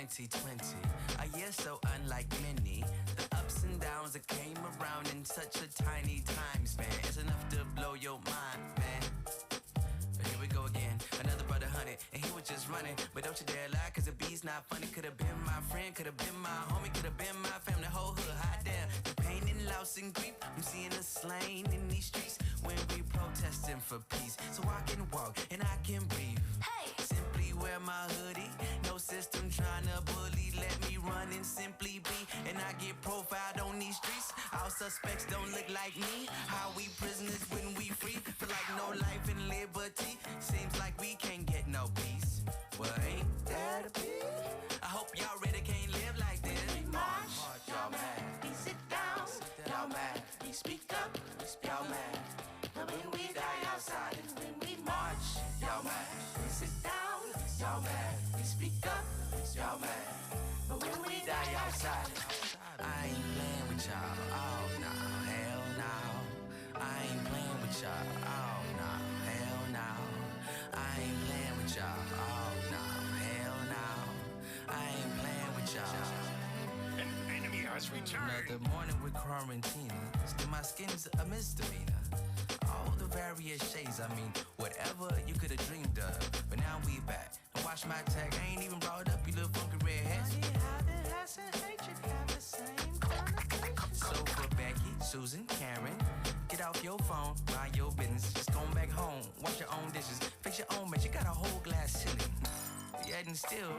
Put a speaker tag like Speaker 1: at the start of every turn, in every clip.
Speaker 1: 2020, a year so unlike many. The ups and downs that came around in such a tiny time span. It's enough to blow your mind, man. But here we go again, another brother hunted, and he was just running. But don't you dare lie, cause the beat's not funny. Could've been my friend, could've been my homie, could've been my family, whole hood, hot damn. The pain and loss and grief, I'm seeing us slain in these streets when we protesting for peace. So I can walk and I can breathe. Hey! Simply wear my hoodie, no system trying to bully. Let me run and simply be, and I get profiled on these streets. All suspects don't look like me. How we prisoners when we free? Feel like no life and liberty. Seems like we can't get no peace. Well, ain't that a bit? I hope y'all ready, can't live like this. We march, y'all mad. We sit down, y'all mad. We speak up, y'all mad. But when we die outside and when we march, y'all mad. We sit down, y'all mad. We speak up, y'all mad. But when we die outside, I ain't playing with y'all. Oh no, hell no. I ain't playing with y'all. Oh no, hell no. I ain't playing with y'all. Oh no, hell no. I ain't playing with y'all.
Speaker 2: An enemy has returned.
Speaker 1: Another morning with quarantine. Still my skin's a misdemeanor. All the various shades, I mean, whatever you could have dreamed of. But now we back. And watch my tag, I ain't even brought up you little funky redheads. So for Becky, Susan, Karen, get off your phone, mind your business. Just going back home, wash your own dishes, fix your own mess. You got a whole glass ceiling. Yet and still,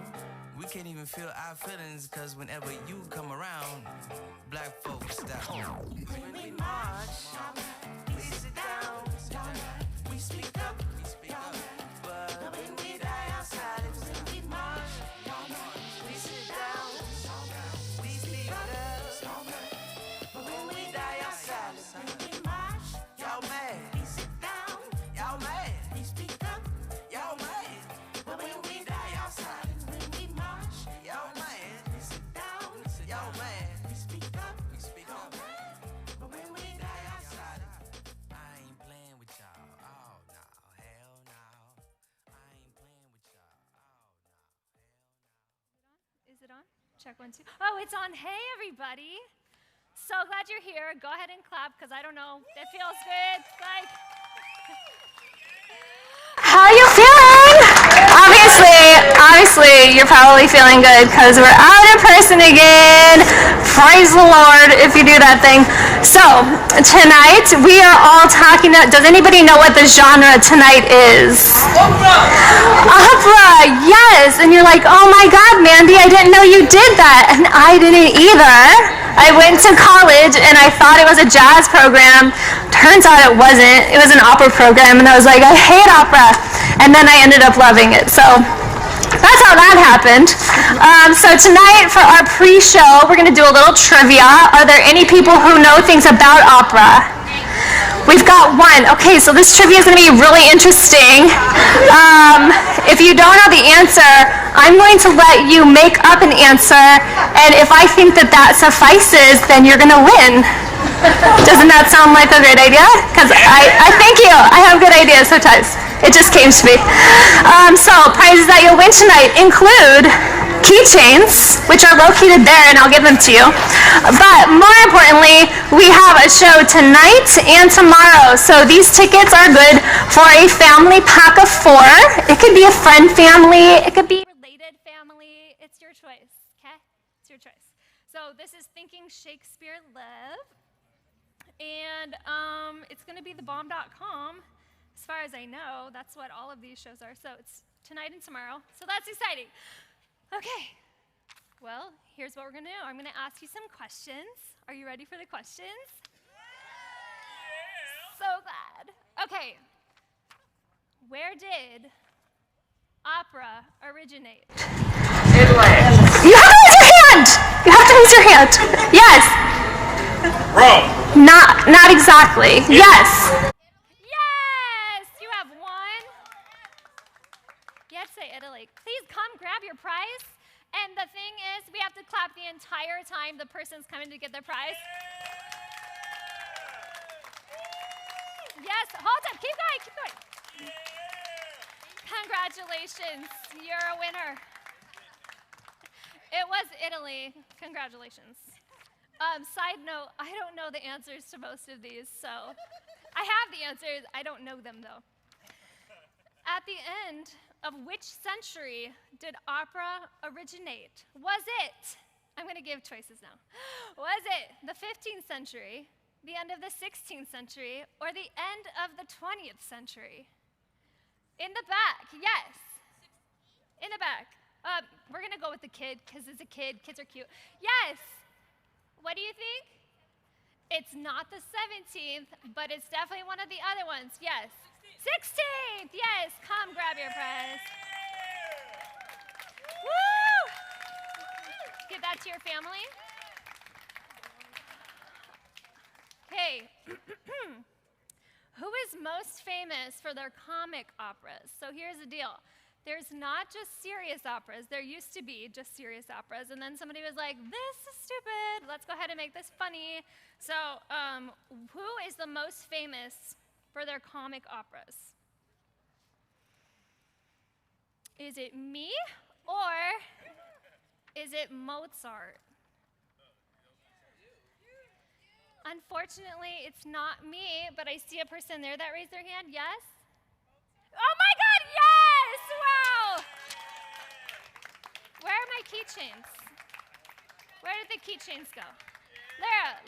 Speaker 1: we can't even feel our feelings, cause whenever you come around, black folks stop. When we march, we sit down, we speak up, but when we die outside, it's when we march, we sit down, we speak up, but when we die outside, it's when we march, y'all mad, we sit down, y'all mad, we speak up, y'all mad, but when we die outside, it's when we march, y'all mad, we sit down, y'all mad, we speak up, but when we die outside, I ain't playing with y'all. Oh no, hell no. I ain't playing with y'all. Oh no, hell no.
Speaker 3: Is it on? Check 1, 2. Oh, it's on. Hey, everybody. So glad you're here. Go ahead and clap, because I don't know. It feels good. Like.
Speaker 4: How you feeling? Obviously, you're probably feeling good because we're out in person again. Praise the Lord if you do that thing. So, tonight we are all talking about, does anybody know what the genre tonight is? Opera, yes. And you're like, oh my God, Mandy, I didn't know you did that. And I didn't either. I went to college and I thought it was a jazz program. Turns out it wasn't. It was an opera program, and I was like, I hate opera. And then I ended up loving it. So that's how that happened. So tonight for our pre-show, we're going to do a little trivia. Are there any people who know things about opera? We've got one. Okay, so this trivia is going to be really interesting. If you don't know the answer, I'm going to let you make up an answer, and if I think that that suffices, then you're going to win. Doesn't that sound like a great idea? Because I thank you. I have good ideas sometimes. It just came to me. So prizes that you'll win tonight include keychains, which are located there, and I'll give them to you. But more importantly, we have a show tonight and tomorrow. So these tickets are good for a family pack of 4. It could be a friend family. It could be
Speaker 3: Related family. It's your choice, okay? It's your choice. So this is Thinking Shakespeare Live. And it's going to be thebomb.com. As far as I know, that's what all of these shows are. So it's tonight and tomorrow. So that's exciting. Okay. Well, here's what we're going to do. I'm going to ask you some questions. Are you ready for the questions? Yeah. So glad. Okay. Where did opera originate?
Speaker 4: You have to raise your hand. You have to raise your hand. Yes.
Speaker 2: Rome.
Speaker 4: Not exactly. Yes.
Speaker 3: Yes. You have 1. You have to say Italy. Please come grab your prize. And the thing is, we have to clap the entire time the person's coming to get their prize. Yes. Hold up. Keep going. Keep going. Congratulations. You're a winner. It was Italy. Congratulations. Side note, I don't know the answers to most of these, so I have the answers. I don't know them, though. At the end of which century did opera originate? Was it, I'm going to give choices now. Was it the 15th century, the end of the 16th century, or the end of the 20th century? In the back, yes. In the back. We're going to go with the kid, because it's a kid. Kids are cute. Yes. What do you think? It's not the 17th, but it's definitely one of the other ones. Yes. 16th. Yes. Come grab your prize. Woo! Give that to your family. Okay. Who is most famous for their comic operas? So here's the deal. There's not just serious operas. There used to be just serious operas, and then somebody was like, this is stupid. Let's go ahead and make this funny. So who is the most famous for their comic operas? Is it me, or is it Mozart? Unfortunately, it's not me, but I see a person there that raised their hand. Yes? Oh my God, yes! Wow! Where are my keychains? Where did the keychains go?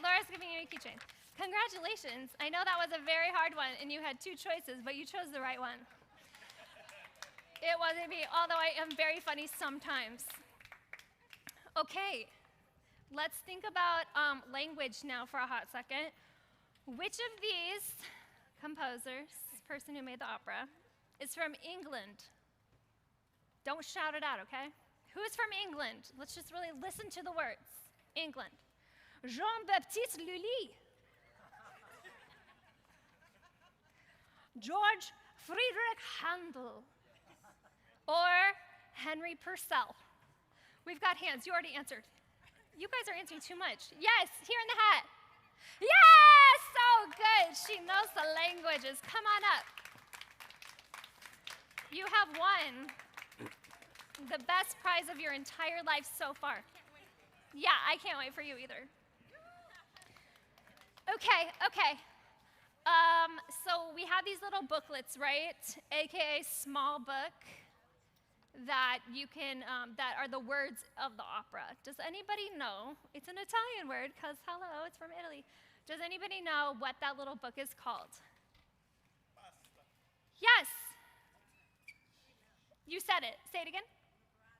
Speaker 3: Laura's giving you a keychain. Congratulations. I know that was a very hard one, and you had two choices, but you chose the right one. It wasn't me, although I am very funny sometimes. Okay, let's think about language now for a hot second. Which of these composers, this person who made the opera, is from England? Don't shout it out, okay? Who's from England? Let's just really listen to the words. England. Jean-Baptiste Lully. George Friedrich Handel. Or Henry Purcell. We've got hands. You already answered. You guys are answering too much. Yes, here in the hat. Yes, so good. She knows the languages. Come on up. You have won the best prize of your entire life so far. Yeah, I can't wait for you either. Okay. So we have these little booklets, right? AKA small book that you can, that are the words of the opera. Does anybody know? It's an Italian word, because hello, it's from Italy. Does anybody know what that little book is called? Pasta. Yes. You said it. Say it again.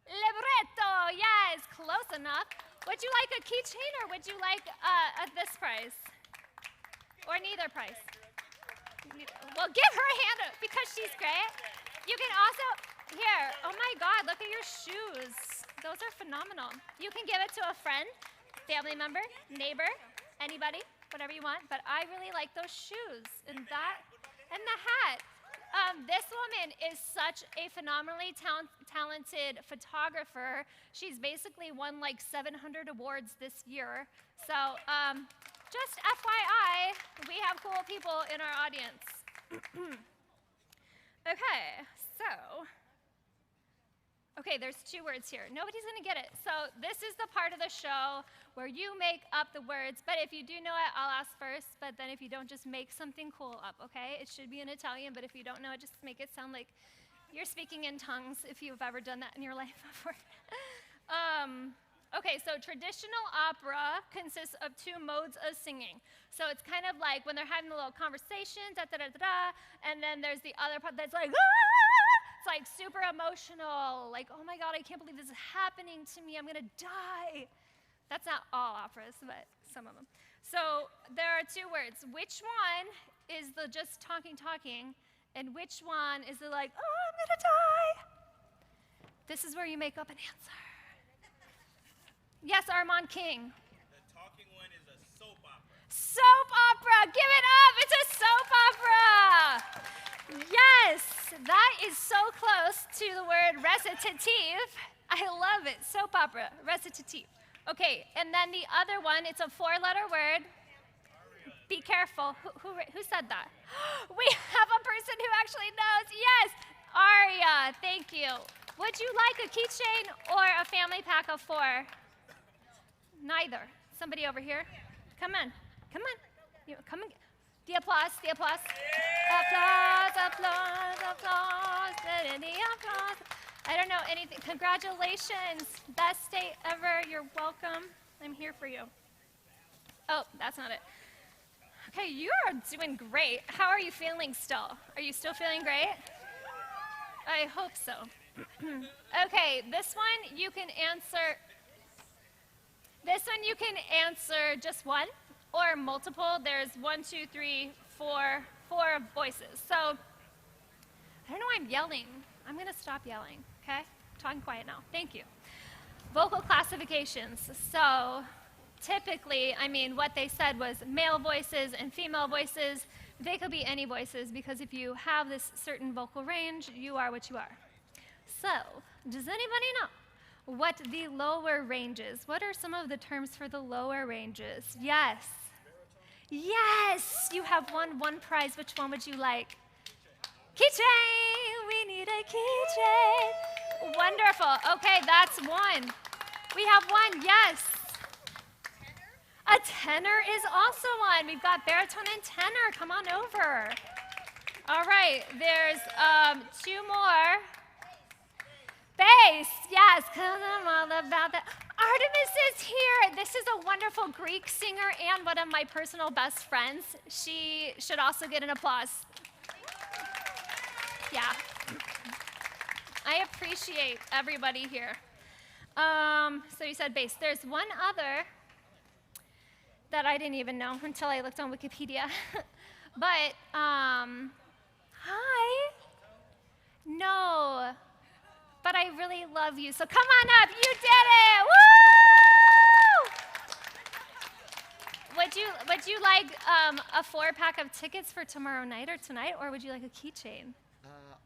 Speaker 3: Libretto. Yes, close enough. Would you like a keychain, or would you like this prize? Or neither prize? Well, give her a hand up because she's great. You can also, here, oh my God, look at your shoes. Those are phenomenal. You can give it to a friend, family member, neighbor, anybody, whatever you want. But I really like those shoes and that, and the hat. This woman is such a phenomenally talented photographer. She's basically won like 700 awards this year. So just FYI, we have cool people in our audience. Okay, there's two words here. Nobody's gonna get it. So this is the part of the show where you make up the words, but if you do know it, I'll ask first, but then if you don't, just make something cool up, okay? It should be in Italian, but if you don't know it, just make it sound like you're speaking in tongues, if you've ever done that in your life before. Okay, so traditional opera consists of two modes of singing. So it's kind of like when they're having a little conversation, and then there's the other part that's like, it's like super emotional, like, oh my God, I can't believe this is happening to me, I'm gonna die. That's not all operas, but some of them. So there are two words. Which one is the just talking, and which one is the like, oh, I'm gonna die? This is where you make up an answer. Yes, Armand King.
Speaker 2: The talking one is a soap opera.
Speaker 3: Soap opera, give it up, it's a soap opera. Yes, that is so close to the word recitative. I love it, soap opera, recitative. Okay, and then the other one, it's a 4-letter word. Be careful, who said that? We have a person who actually knows, yes, aria, thank you. Would you like a keychain or a family pack of 4? Neither. Somebody over here. Come on. Come on. Come on. The applause. The applause. Applause, applause, applause. The applause. I don't know anything. Congratulations. Best day ever. You're welcome. I'm here for you. Oh, that's not it. Okay, you are doing great. How are you feeling still? Are you still feeling great? I hope so. Okay, this one you can answer. This one you can answer just one or multiple. There's 1, 2, 3, 4 voices. So I don't know why I'm yelling. I'm going to stop yelling, okay? I'm talking quiet now. Thank you. Vocal classifications. So typically, I mean, what they said was male voices and female voices. They could be any voices because if you have this certain vocal range, you are what you are. So, does anybody know what the lower ranges? What are some of the terms for the lower ranges? Yes. Yes, you have won one prize. Which one would you like? Keychain! We need a keychain. Wonderful. Okay, that's one. We have one, yes. A tenor is also one. We've got baritone and tenor. Come on over. All right, there's 2 more. Bass, yes, because I'm all about that. Artemis is here. This is a wonderful Greek singer and one of my personal best friends. She should also get an applause. Yeah. I appreciate everybody here. So you said bass. There's one other that I didn't even know until I looked on Wikipedia. But, hi. No. But I really love you. So come on up. You did it. Woo! Would you like a 4-pack of tickets for tomorrow night or tonight, or would you like a keychain?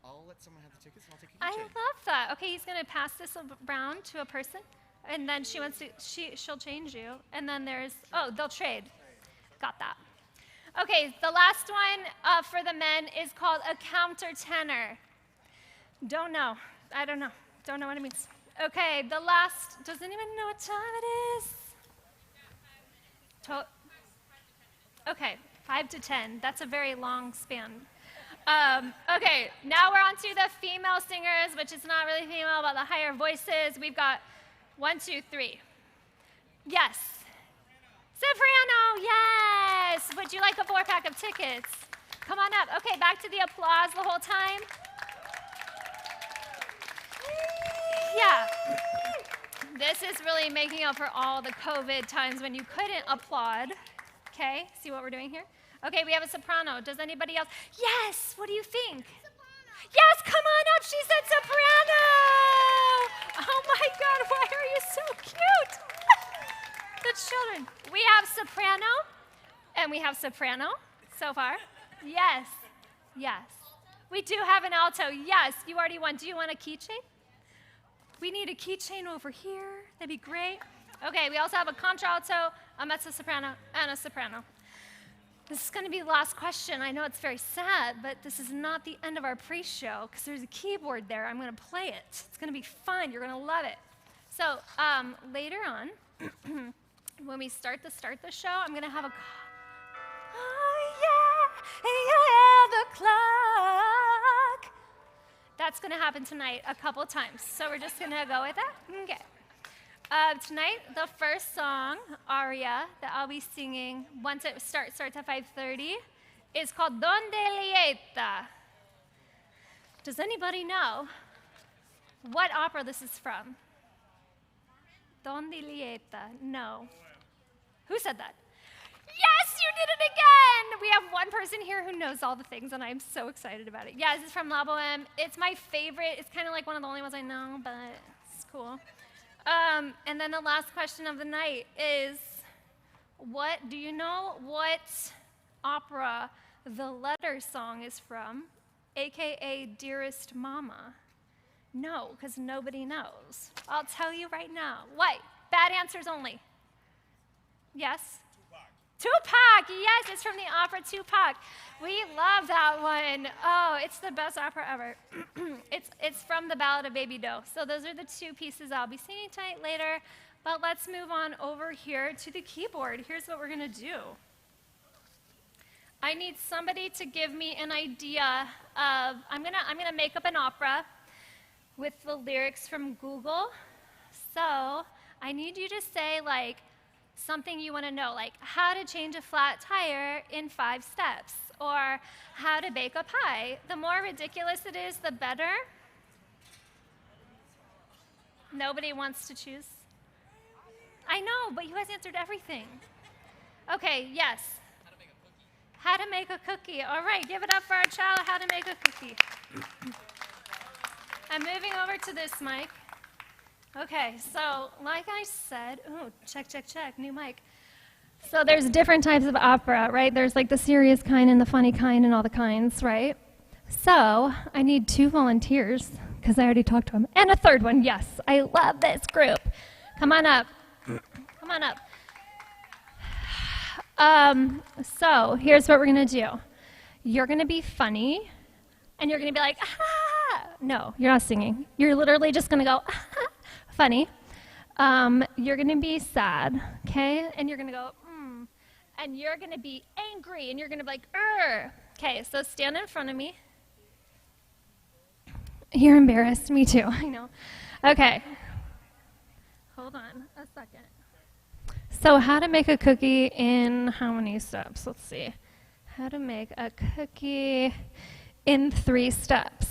Speaker 5: I'll let someone have the tickets and I'll take a
Speaker 3: I
Speaker 5: keychain.
Speaker 3: love that. Okay, he's gonna pass this around to a person, and then she'll change you. And then they'll trade. Got that. Okay, the last one for the men is called a countertenor. Don't know. I don't know. Don't know what it means. Okay, the last, does anyone know what time it is? Okay, 5 to 10. That's a very long span. Okay, now we're on to the female singers, which is not really female, but the higher voices. We've got 1, 2, 3. Yes. Soprano, yes. Would you like a 4-pack of tickets? Come on up. Okay, back to the applause the whole time. Yeah. This is really making up for all the COVID times when you couldn't applaud. Okay, see what we're doing here? Okay, we have a soprano. Does anybody else? Yes, what do you think? Soprano. Yes, come on up. She said soprano. Oh my God, why are you so cute? The children. We have soprano, and we have soprano so far. Yes, yes. We do have an alto. Yes, you already won. Do you want a keychain? We need a keychain over here. That'd be great. Okay, we also have a contralto, a mezzo-soprano, and a soprano. This is going to be the last question. I know it's very sad, but this is not the end of our pre-show because there's a keyboard there. I'm going to play it. It's going to be fun. You're going to love it. So later on, when we start the show, I'm going to have a... Oh, yeah, the clock. That's going to happen tonight a couple times. So we're just going to go with it. Okay. Tonight, the first song, aria, that I'll be singing once it starts at 5:30, is called Donde Lieta. Does anybody know what opera this is from? Donde Lieta. No. Who said that? Yes, you did it again! We have one person here who knows all the things, and I'm so excited about it. Yeah, this is from La Boheme. It's my favorite. It's kind of like one of the only ones I know, but it's cool. And then the last question of the night is, do you know what opera the letter song is from, aka Dearest Mama? No, because nobody knows. I'll tell you right now. What? Bad answers only. Yes? Tupac, yes, it's from the opera Tupac. We love that one. Oh, it's the best opera ever. It's from the Ballad of Baby Doe. So those are the two pieces I'll be singing tonight later. But let's move on over here to the keyboard. Here's what we're gonna do. I need somebody to give me an idea of, I'm gonna make up an opera with the lyrics from Google. So I need you to say like something you want to know, like how to change a flat tire in 5 steps, or how to bake a pie. The more ridiculous it is, the better. Nobody wants to choose. I know, but you guys answered everything. Okay, yes. How to make a cookie. All right, give it up for our child, how to make a cookie. I'm moving over to this mic. Okay, so like I said, ooh, check, new mic. So there's different types of opera, right? There's like the serious kind and the funny kind and all the kinds, right? So I need 2 volunteers, because I already talked to them, and a third one, yes. I love this group. Come on up. Come on up. So here's what we're gonna do. You're gonna be funny, and you're gonna be like, ah! No, you're not singing. You're literally just gonna go, ah! Funny. You're gonna be sad, okay? And you're gonna go, and you're gonna be angry, and you're gonna be like, Okay, so stand in front of me. You're embarrassed, me too, I know. Okay, hold on a second. So how to make a cookie in how many steps? Let's see. How to make a cookie in 3 steps.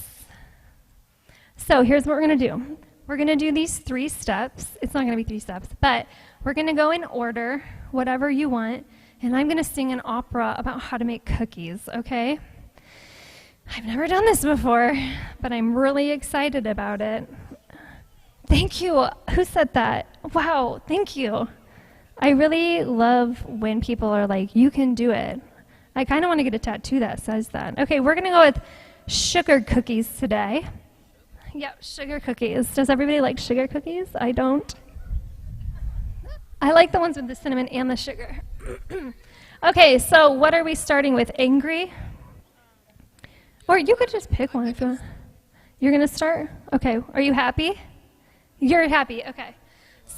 Speaker 3: So here's what we're gonna do. We're gonna do these 3 steps. It's not gonna be 3 steps, but we're gonna go in order, whatever you want, and I'm gonna sing an opera about how to make cookies, okay? I've never done this before, but I'm really excited about it. Thank you. Who said that? Wow, thank you. I really love when people are like, you can do it. I kind of want to get a tattoo that says that. Okay, we're going to go with sugar cookies today. Yep, sugar cookies. Does everybody like sugar cookies? I don't. I like the ones with the cinnamon and the sugar. Okay, so what are we starting with? Angry? Or you could just pick one if you want. You're going to start? Okay, are you happy? You're happy, okay.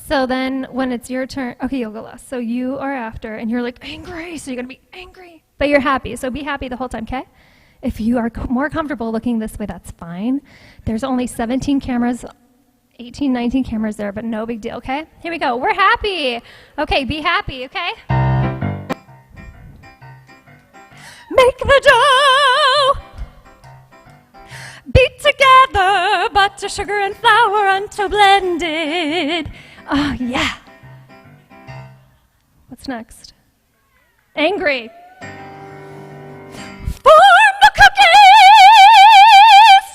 Speaker 3: So then when it's your turn, okay, you'll go last. So you are after, and you're like angry, so you're gonna be angry. But you're happy, so be happy the whole time, okay? If you are more comfortable looking this way, that's fine. There's only 17 cameras, 18, 19 cameras there, but no big deal, okay? Here we go, we're happy. Okay, be happy, okay? Make the dough. Beat together butter, sugar, and flour until blended. Oh, yeah. What's next? Angry. Form the cookies.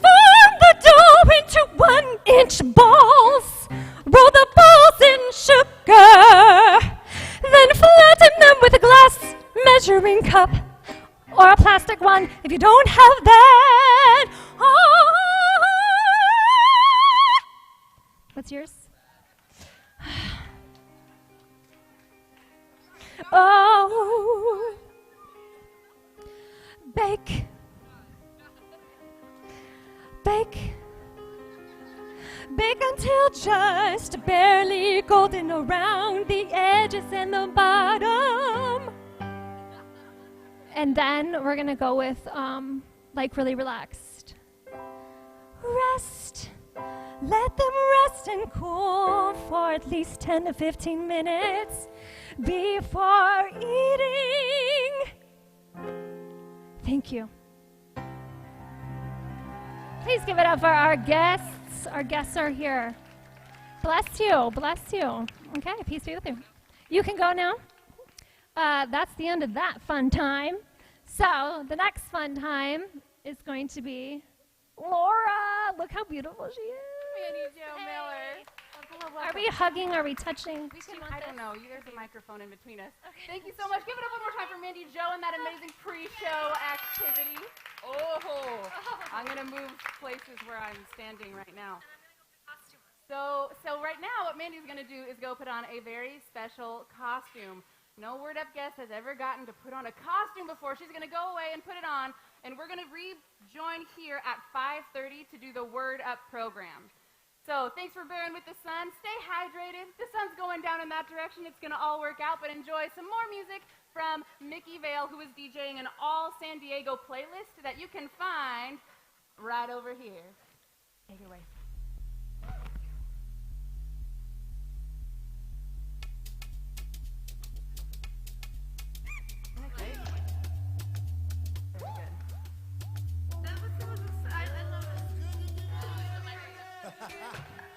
Speaker 3: Form the dough into 1-inch balls. Roll the balls in sugar. Then flatten them with a glass measuring cup or a plastic one if you don't have that. Oh. What's yours? Oh, bake, bake, bake until just barely golden around the edges and the bottom. And then we're gonna go with like really relaxed. Rest. Let them rest and cool for at least 10 to 15 minutes before eating. Thank you. Please give it up for our guests. Our guests are here. Bless you, bless you. Okay, peace be with you. You can go now. That's the end of that fun time. So the next fun time is going to be Laura. Look how beautiful she is.
Speaker 6: Mandi Jo Miller.
Speaker 3: Are we hugging? Are we touching?
Speaker 6: I don't know. There's a microphone in between us. Okay. Thank you so much. Give it up one more time for Mandi Jo and that amazing pre-show activity. Oh, I'm going to move places where I'm standing right now. So right now what Mandi's going to do is go put on a very special costume. No Word Up guest has ever gotten to put on a costume before. She's going to go away and put it on, and we're going to rejoin here at 5:30 to do the Word Up program. So thanks for bearing with the sun. Stay hydrated. The sun's going down in that direction. It's going to all work out, but enjoy some more music from Mickey Vale, who is DJing an all San Diego playlist that you can find right over here. Take it away. Okay. Very good.
Speaker 7: That was so exciting. I love it.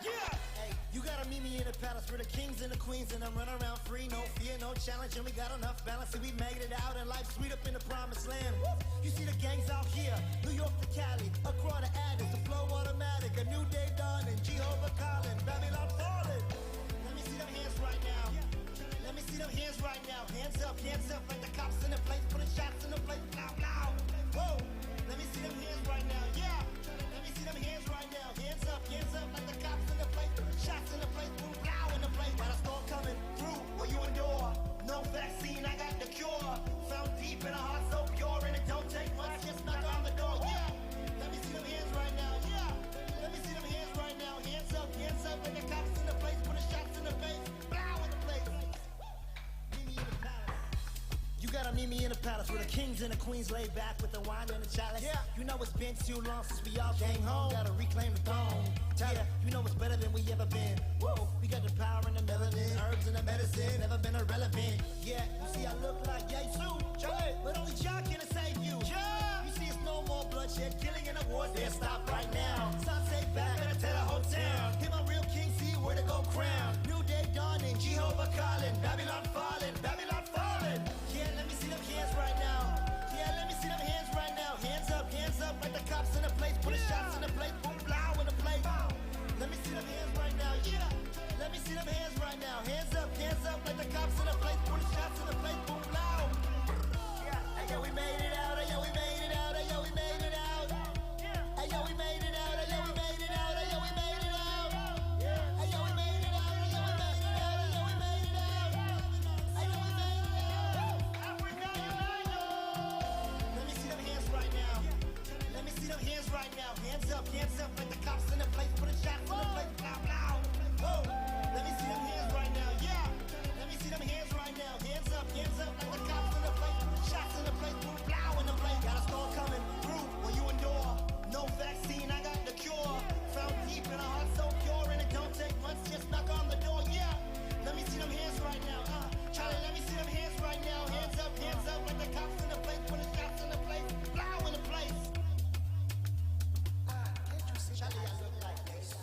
Speaker 8: Yeah! Hey, you gotta meet me in the palace where the kings and the queens and I'm running around free, no fear, no challenge, and we got enough balance. See, we made it out and life's sweet up in the promised land. You see the gangs out here, New York to Cali, across the Addis, the flow automatic, a new day dawning, Jehovah calling, Babylon falling. Let me see them hands right now. Let me see them hands right now. Hands up, like the cops in the place, putting shots in the place, blah, blah. Whoa, let me see them hands right now, yeah. Let me see them hands right now. Hands up, like the cops in the place, shots in the place, boom, blah, in the place. Got a storm coming through, or you endure. No vaccine, I got the cure. Found deep in a heart so pure, and it don't take much, just knock on the door, yeah. Let me see them hands right now, yeah. Let me see them hands right now. Hands up, like the cops in the place, putting shots in the face, blah, in the place. Meet me in the palace. You gotta meet me in the palace where the kings and the queens lay back with the wine and the chalice. Yeah. You know it's been too long since we all came home. Gotta reclaim the throne. Yeah, you know it's better than we ever been. Whoa, we got the power and the melanin, herbs and the medicine. Never been irrelevant. Yeah, you see I look like Yesu, but only Jah can save you. You see it's no more bloodshed, killing and awards. There, stop right now. Sunset back, better tell the whole town. Hear my real king, see where to go crown. New day dawning, Jehovah calling, Babylon falling, Babylon falling. Yeah, let me see them hands right now. Yeah, let me see them hands right now. Hands up, like the cops in the place, putting shots in the place, boom, blah, in the place. Let me see them hands right now, yeah. Let me see them hands right now. Hands up, like the cops in the place, putting shots in the place, boom, blah. Hey, yo, we made it out, hey, yo, we made it out, hey, yo, we made it out. Hey, yo, we made it out, hey, yo, we made it out, hey, yo, we made it out. Hey, yo, we made it out, hey, yo, we made it out, hey, yo, we made it out. Hey, yo, we made it out. Africa, unite. Let me see them hands right now. Let me see them hands right now. Hands up, like the cops in the place, putting shots in the place, blah, blah. Whoa, let me see them hands right now, yeah. Let me see them hands right now. Hands up, like the cops in the place, putting shots in the place, boom, blah, in the place. Got a storm coming through when you endure. No vaccine, I got the cure. Found deep in a heart so pure, and it don't take much, just knock on the door, yeah. Let me see them hands right now, Charlie, let me see them hands right now. Hands up, like the cops in the place, putting shots in the place, blah, in the place. Can't you see, Charlie, I look like this?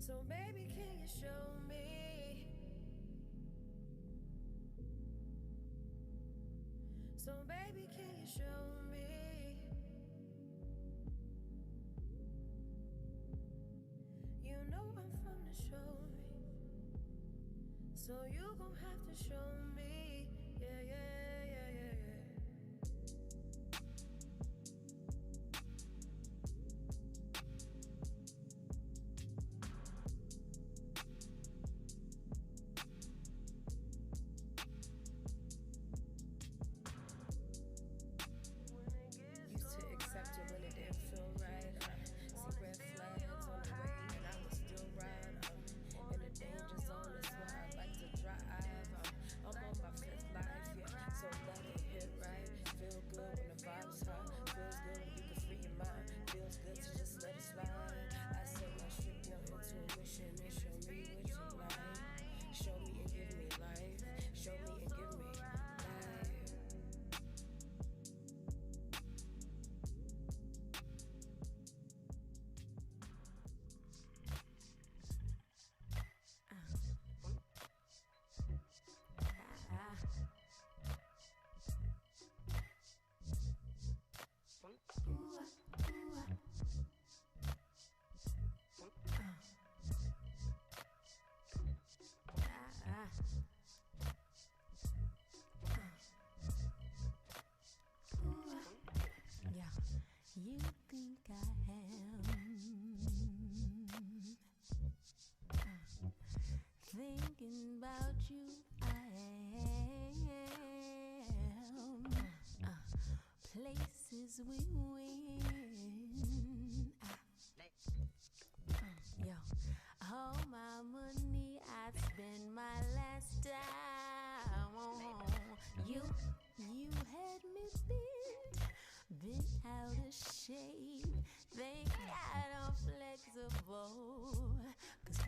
Speaker 9: So baby, can you show me? So baby, can you show me? You know I'm from the show me, so you gon' have to show me. Yeah, yeah, yeah, yeah, yeah. Used to accept it when it didn't feel right. See red flags on the way, and I would still ride. In the danger zone, that's why I like to drive. I'm on my fifth life, yeah. So let it hit right. Feel good when the vibe's hot. Feels good when you can free your mind. Feels good to just let it slide. I say I should your intuition and show me what you like. Show me and give me life. Show me and give me life.
Speaker 10: Yeah, you think I am thinking about you, I am places we win. Yo, all my money I spend my last time on you. You had me been out of shape. Think I'm flexible. Cause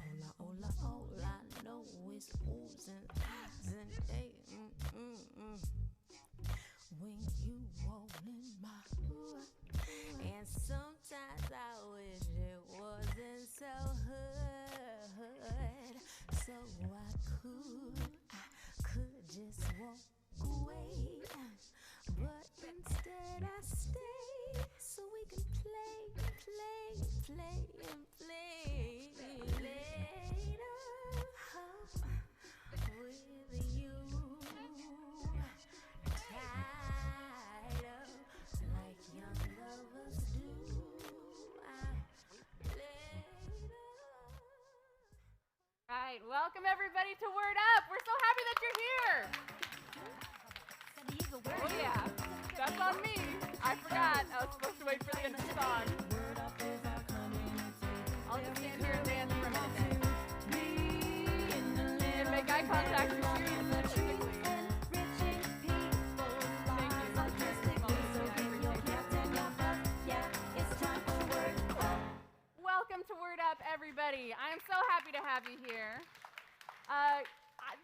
Speaker 10: all I know is oohs and ahs and when you rolling my ooh. And sometimes I wish it wasn't so hard. So I could just walk away. But instead I stay so we can play later with you. Tied up like young lovers do.
Speaker 6: Right, welcome everybody to Word Up. We're so happy that you're here. Oh yeah, that's on me. I forgot. I was supposed to wait for the end of the song. I'll just stand here and dance for a minute. And make eye contact with you. Welcome to Word Up, everybody. I am so happy to have you here.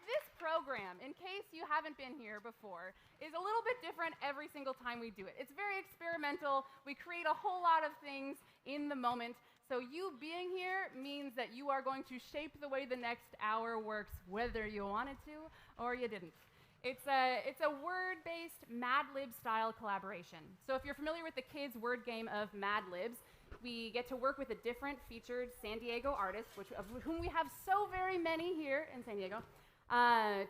Speaker 6: This program, in case you haven't been here before, is a little bit different every single time we do it. It's very experimental. We create a whole lot of things in the moment. So you being here means that you are going to shape the way the next hour works, whether you wanted to or you didn't. It's a word-based Mad Lib style collaboration. So if you're familiar with the kids' word game of Mad Libs, we get to work with a different featured San Diego artist, of whom we have so very many here in San Diego,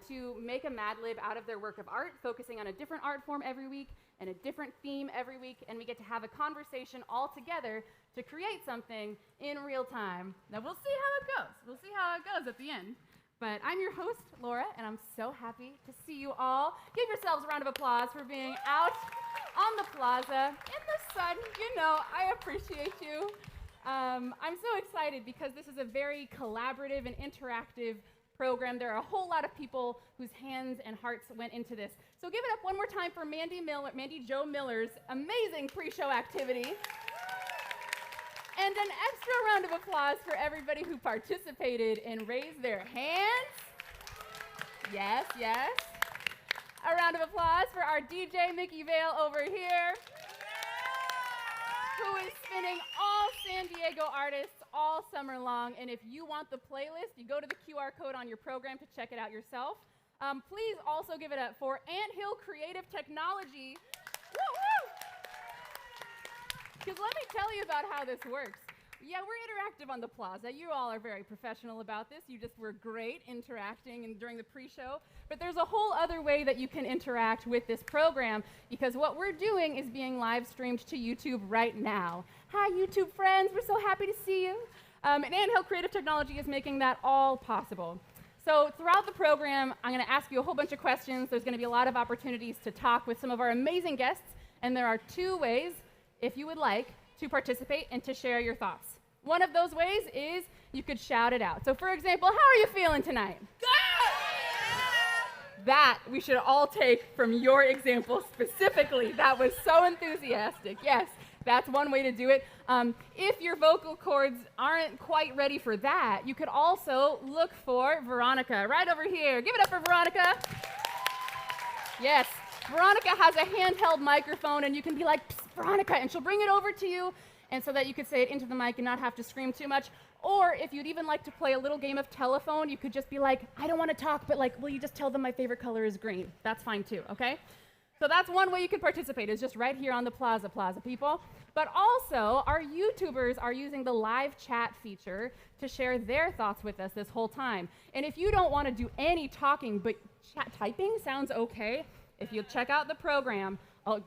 Speaker 6: to make a Mad Lib out of their work of art, focusing on a different art form every week and a different theme every week, and we get to have a conversation all together to create something in real time. Now we'll see how it goes. We'll see how it goes at the end. But I'm your host, Laura, and I'm so happy to see you all. Give yourselves a round of applause for being out on the plaza in the sun. You know, I appreciate you. I'm so excited because this is a very collaborative and interactive program. There are a whole lot of people whose hands and hearts went into this. So give it up one more time for Mandi Jo Miller's amazing pre-show activity. And an extra round of applause for everybody who participated and raised their hands. Yes, yes. A round of applause for our DJ, Mickey Vale, over here. who is spinning all San Diego artists all summer long. And if you want the playlist, you go to the QR code on your program to check it out yourself. Please also give it up for Anthill Creative Technology. Because let me tell you about how this works. Yeah, we're interactive on the plaza. You all are very professional about this. You just were great interacting during the pre-show. But there's a whole other way that you can interact with this program, because what we're doing is being live streamed to YouTube right now. Hi, YouTube friends. We're so happy to see you. And Anthill Creative Technology is making that all possible. So throughout the program, I'm going to ask you a whole bunch of questions. There's going to be a lot of opportunities to talk with some of our amazing guests. And there are 2 ways, if you would like, to participate and to share your thoughts. One of those ways is you could shout it out. So for example, how are you feeling tonight? Good! That we should all take from your example specifically. That was so enthusiastic. Yes, that's one way to do it. If your vocal cords aren't quite ready for that, you could also look for Veronica right over here. Give it up for Veronica. Yes, Veronica has a handheld microphone, and you can be like, "Psst, Veronica," and she'll bring it over to you, and so that you could say it into the mic and not have to scream too much. Or if you'd even like to play a little game of telephone, you could just be like, "I don't want to talk, but like, will you just tell them my favorite color is green?" That's fine too, okay? So that's one way you can participate, is just right here on the plaza, people. But also, our YouTubers are using the live chat feature to share their thoughts with us this whole time. And if you don't want to do any talking, but typing sounds okay, if you check out the program,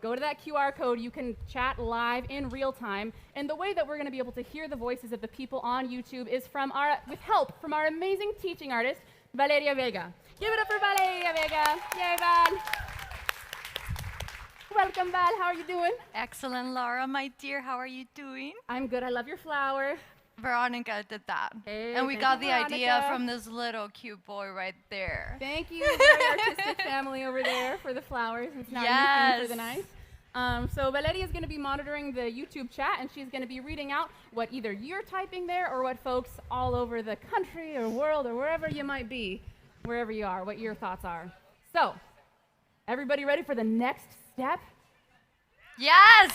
Speaker 6: go to that QR code, you can chat live in real time. And the way that we're going to be able to hear the voices of the people on YouTube is with help from our amazing teaching artist, Valeria Vega. Give it up for Valeria Vega. Yay, Val. Welcome, Val. How are you doing?
Speaker 11: Excellent, Laura, my dear. How are you doing?
Speaker 6: I'm good. I love your flower.
Speaker 11: Veronica did that.
Speaker 6: Hey,
Speaker 11: and we got the
Speaker 6: Veronica.
Speaker 11: idea from this little cute boy right there.
Speaker 6: Thank you, very artistic family over there for the flowers. It's not anything for the night. So Valeria is going to be monitoring the YouTube chat, and she's going to be reading out what either you're typing there or what folks all over the country or world or wherever you might be, wherever you are, what your thoughts are. So, everybody ready for the next step?
Speaker 11: Yes!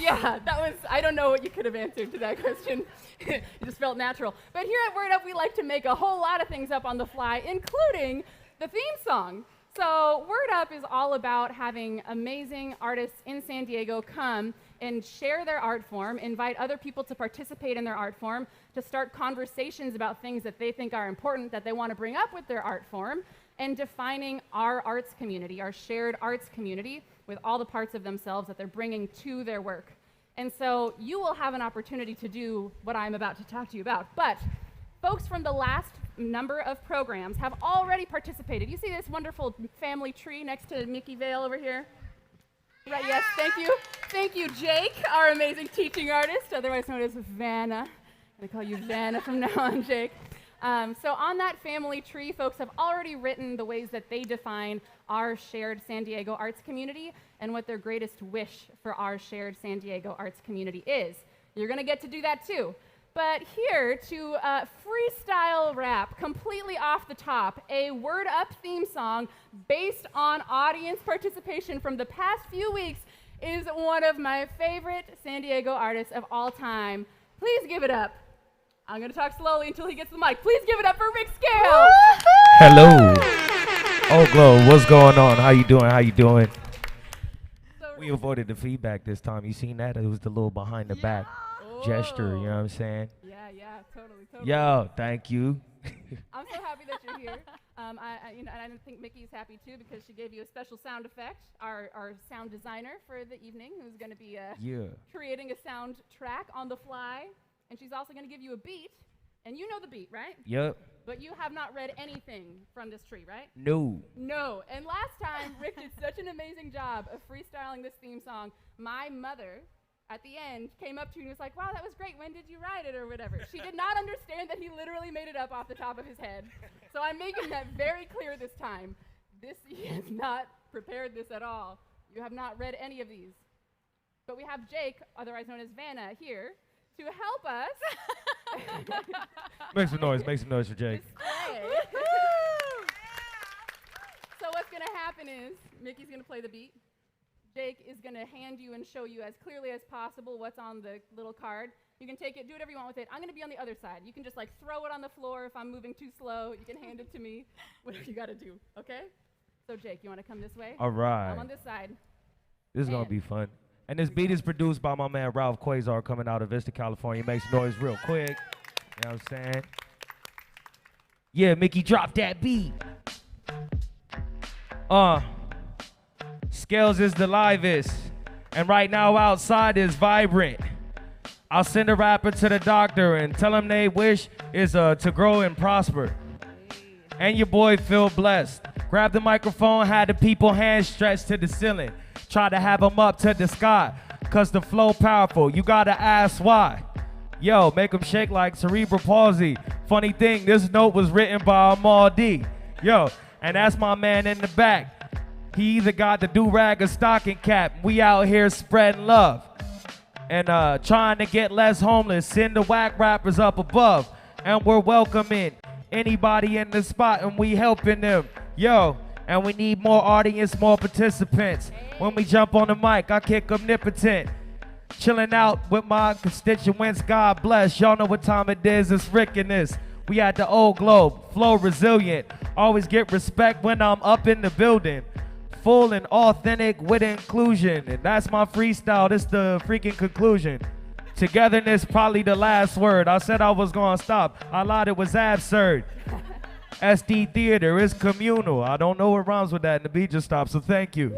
Speaker 6: Yeah, that was, I don't know what you could have answered to that question. It just felt natural. But here at Word Up, we like to make a whole lot of things up on the fly, including the theme song. So Word Up is all about having amazing artists in San Diego come and share their art form, invite other people to participate in their art form, to start conversations about things that they think are important, that they want to bring up with their art form, and defining our arts community, our shared arts community, with all the parts of themselves that they're bringing to their work. And so you will have an opportunity to do what I'm about to talk to you about. But folks from the last number of programs have already participated. You see this wonderful family tree next to Mickey Vale over here? Right, yes, thank you. Thank you, Jake, our amazing teaching artist, otherwise known as Vanna. I'm gonna call you Vanna from now on, Jake. So on that family tree, folks have already written the ways that they define our shared San Diego arts community and what their greatest wish for our shared San Diego arts community is. You're going to get to do that too. But here to freestyle rap, completely off the top, a Word Up theme song based on audience participation from the past few weeks is one of my favorite San Diego artists of all time. Please give it up. I'm going to talk slowly until he gets the mic. Please give it up for Ric Scales.
Speaker 12: Hello. Oh, Glow, what's going on? How you doing? We avoided the feedback this time. You seen that? It was the little behind the back gesture, you know what I'm saying?
Speaker 6: Yeah, totally.
Speaker 12: Yo, thank you.
Speaker 6: I'm so happy that you're here. And I think Mickey's happy too, because she gave you a special sound effect, our sound designer for the evening, who's going to be creating a sound track on the fly. And she's also going to give you a beat, and you know the beat, right?
Speaker 12: Yep.
Speaker 6: But you have not read anything from this tree, right?
Speaker 12: No.
Speaker 6: And last time, Rick did such an amazing job of freestyling this theme song. My mother, at the end, came up to me and was like, "Wow, that was great. When did you write it?" or whatever. She did not understand that he literally made it up off the top of his head. So I'm making that very clear this time. He has not prepared this at all. You have not read any of these. But we have Jake, otherwise known as Vanna, here to help us.
Speaker 12: Make some noise for Jake.
Speaker 6: So what's going to happen is Mickey's going to play the beat. Jake is going to hand you and show you as clearly as possible what's on the little card. You can take it, do whatever you want with it. I'm going to be on the other side. You can just like throw it on the floor if I'm moving too slow. You can hand it to me. Whatever you got to do, okay? So Jake, you want to come this way?
Speaker 12: All right.
Speaker 6: I'm on this side.
Speaker 12: This is going to be fun. And this beat is produced by my man Ralph Quasar coming out of Vista, California. Makes noise real quick. You know what I'm saying? Yeah, Mickey, drop that beat. Scales is the livest. And right now outside is vibrant. I'll send a rapper to the doctor and tell him they wish is to grow and prosper. And your boy feel blessed. Grab the microphone, had the people hands stretched to the ceiling. Try to have them up to the sky, cause the flow powerful. You gotta ask why. Yo, make them shake like cerebral palsy. Funny thing, this note was written by Mandi. Yo, and that's my man in the back. He either got the do-rag or stocking cap. We out here spreading love. And trying to get less homeless. Send the whack rappers up above. And we're welcoming anybody in the spot and we helping them. Yo, and we need more audience, more participants. When we jump on the mic, I kick omnipotent. Chilling out with my constituents, God bless. Y'all know what time it is, it's Rick and this. We at the Old Globe, flow resilient. Always get respect when I'm up in the building. Full and authentic with inclusion. And that's my freestyle, this the freaking conclusion. Togetherness probably the last word. I said I was gonna stop. I lied, it was absurd. SD Theater is communal. I don't know what rhymes with that and the beat just stopped, so thank you.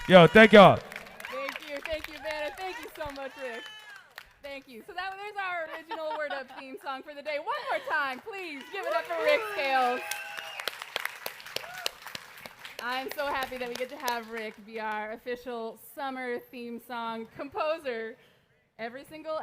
Speaker 12: Yo, thank y'all.
Speaker 6: Thank you, man. Thank you so much, Rick. Thank you. So there's our original Word Up theme song for the day. One more time, please give it up for Ric Scales. I'm so happy that we get to have Rick be our official summer theme song composer every single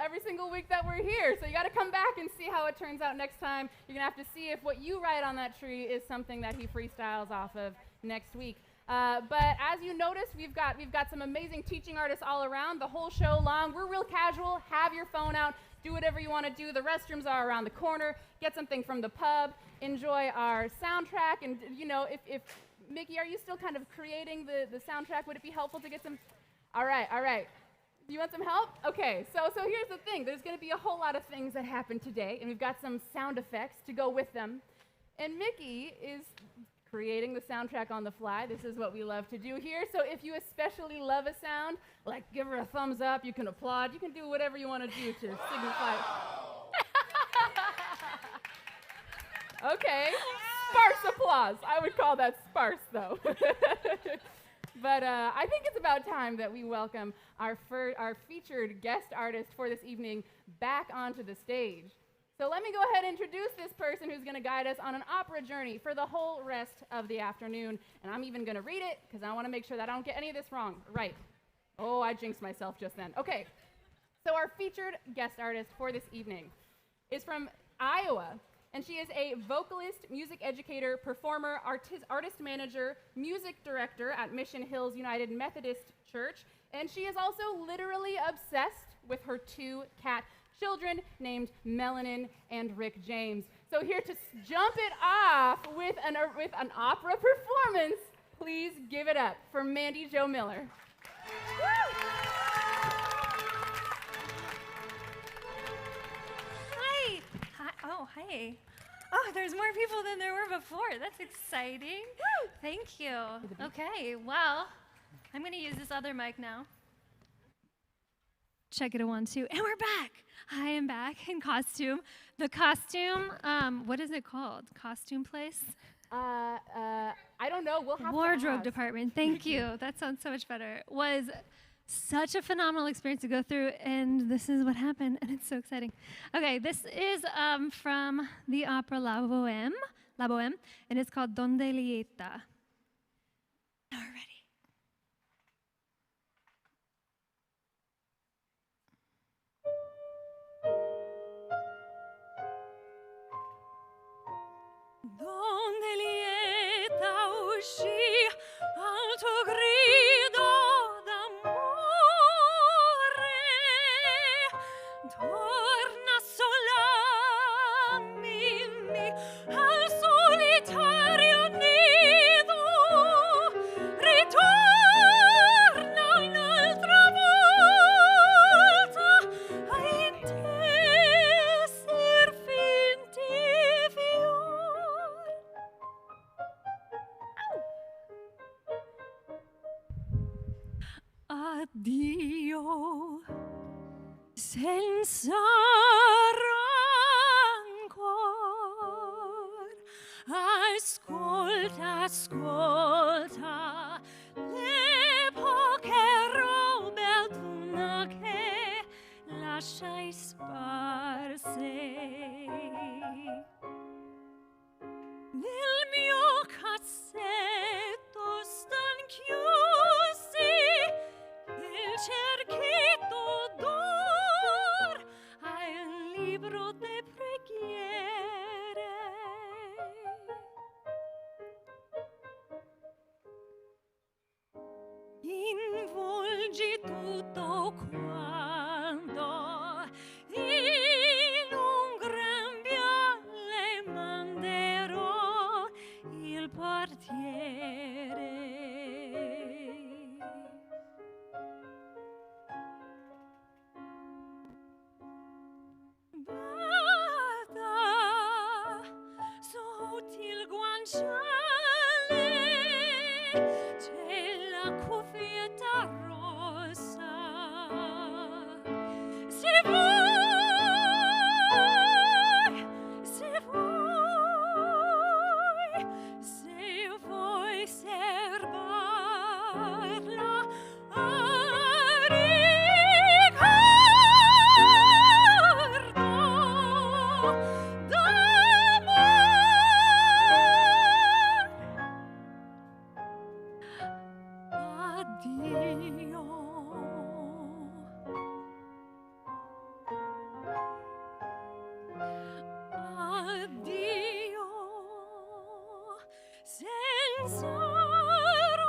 Speaker 6: week that we're here. So you got to come back and see how it turns out next time. You're going to have to see if what you write on that tree is something that he freestyles off of next week. But as you notice, we've got some amazing teaching artists all around the whole show long. We're real casual. Have your phone out. Do whatever you want to do. The restrooms are around the corner. Get something from the pub. Enjoy our soundtrack. And, you know, if Mickey, are you still kind of creating the soundtrack? Would it be helpful to get some? All right. You want some help? Okay, so here's the thing. There's going to be a whole lot of things that happen today, and we've got some sound effects to go with them. And Mickey is creating the soundtrack on the fly. This is what we love to do here. So if you especially love a sound, like give her a thumbs up, you can applaud, you can do whatever you want to do to signify. Okay, sparse applause. I would call that sparse, though. But I think it's about time that we welcome our featured guest artist for this evening back onto the stage. So let me go ahead and introduce this person who's going to guide us on an opera journey for the whole rest of the afternoon. And I'm even going to read it because I want to make sure that I don't get any of this wrong. Right. Oh, I jinxed myself just then. Okay. So our featured guest artist for this evening is from Iowa. And she is a vocalist, music educator, performer, artist manager, music director at Mission Hills United Methodist Church. And she is also literally obsessed with her two cat children named Melanin and Rick James. So here to jump it off with an opera performance, please give it up for Mandi Jo Miller.
Speaker 3: Hi. Oh, hi. Oh, there's more people than there were before. That's exciting. Woo! Thank you. Okay, well, I'm going to use this other mic now. Check it a 1, 2, and we're back. I am back in costume. The costume, what is it called? Costume place?
Speaker 6: I don't know. We'll have
Speaker 3: Wardrobe department. Thank you. That sounds so much better. Was such a phenomenal experience to go through, and this is what happened, and it's so exciting. Okay, this is from the opera La Bohème, and it's called Donde Lieta. Now we're ready. Donde lieta uscì al tuo grido d'amore, torna sola, Mimmi, al solitario nido
Speaker 10: Addio senza rancor. Ascolta, ascolta le poche robe d'una che lasciai sparse nel mio cassetto stan chiusi il cerchietto d'or hai un libro de preghiere. Involgi tutto quanto in un grembiale manderò il portiere. Bada sotto il guanciale c'è la cuffietta rossa. Se vuoi serbarla a ricordo d'amor. Addio. Addio senza rancor.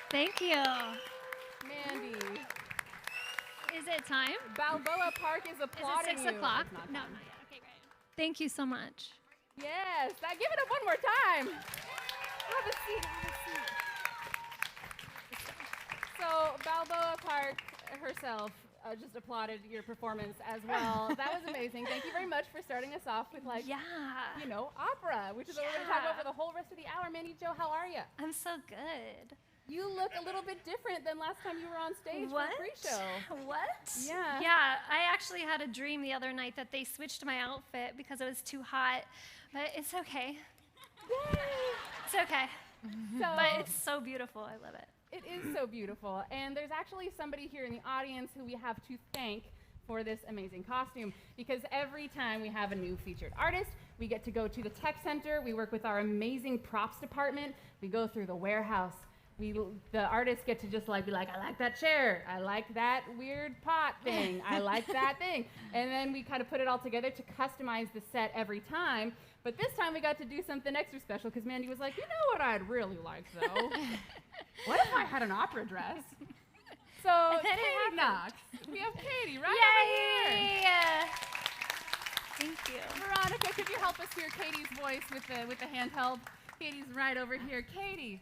Speaker 3: Thank you.
Speaker 6: Mandy.
Speaker 3: Is it time?
Speaker 6: Balboa Park is applauding
Speaker 3: Is
Speaker 6: you.
Speaker 3: it 6 o'clock?
Speaker 6: It's not
Speaker 3: No,
Speaker 6: time.
Speaker 3: not yet. Okay, great. Thank you so much.
Speaker 6: Yes, now give it up one more time. Have a seat, have a seat. So Balboa Park herself just applauded your performance as well. That was amazing. Thank you very much for starting us off with opera, which is what we're going to talk about for the whole rest of the hour. Mandi Jo, how are you?
Speaker 3: I'm so good.
Speaker 6: You look a little bit different than last time you were on stage
Speaker 3: What?
Speaker 6: for the pre-show.
Speaker 3: What?
Speaker 6: Yeah.
Speaker 3: Yeah, I actually had a dream the other night that they switched my outfit because it was too hot, but it's okay. It's okay. But it's so beautiful. I love it.
Speaker 6: It is so beautiful. And there's actually somebody here in the audience who we have to thank for this amazing costume, because every time we have a new featured artist, we get to go to the tech center. We work with our amazing props department. We go through the warehouse. The artists get to just be like, I like that chair. I like that weird pot thing. I like that thing. And then we kind of put it all together to customize the set every time. But this time we got to do something extra special because Mandy was like, you know what I'd really like though? What if I had an opera dress? So Katie Knox. We have Katie right over here.
Speaker 3: Thank you.
Speaker 6: Veronica, could you help us hear Katie's voice with the handheld? Katie's right over here. Katie,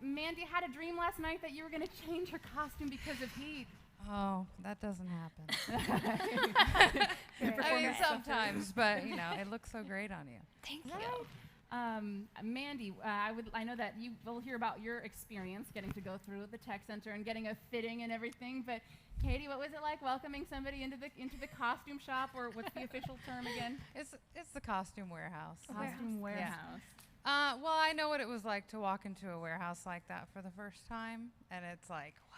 Speaker 6: Mandy had a dream last night that you were going to change her costume because of heat.
Speaker 13: Oh, that doesn't happen. I mean, sometimes, but it looks so great on you.
Speaker 3: Thank you.
Speaker 6: Mandy, I know that you will hear about your experience getting to go through the tech center and getting a fitting and everything. But Katie, what was it like welcoming somebody into the costume shop, or what's the official term again?
Speaker 13: It's the costume warehouse.
Speaker 6: Costume warehouse.
Speaker 13: Yeah. Well, I know what it was like to walk into a warehouse like that for the first time, and it's like, wow.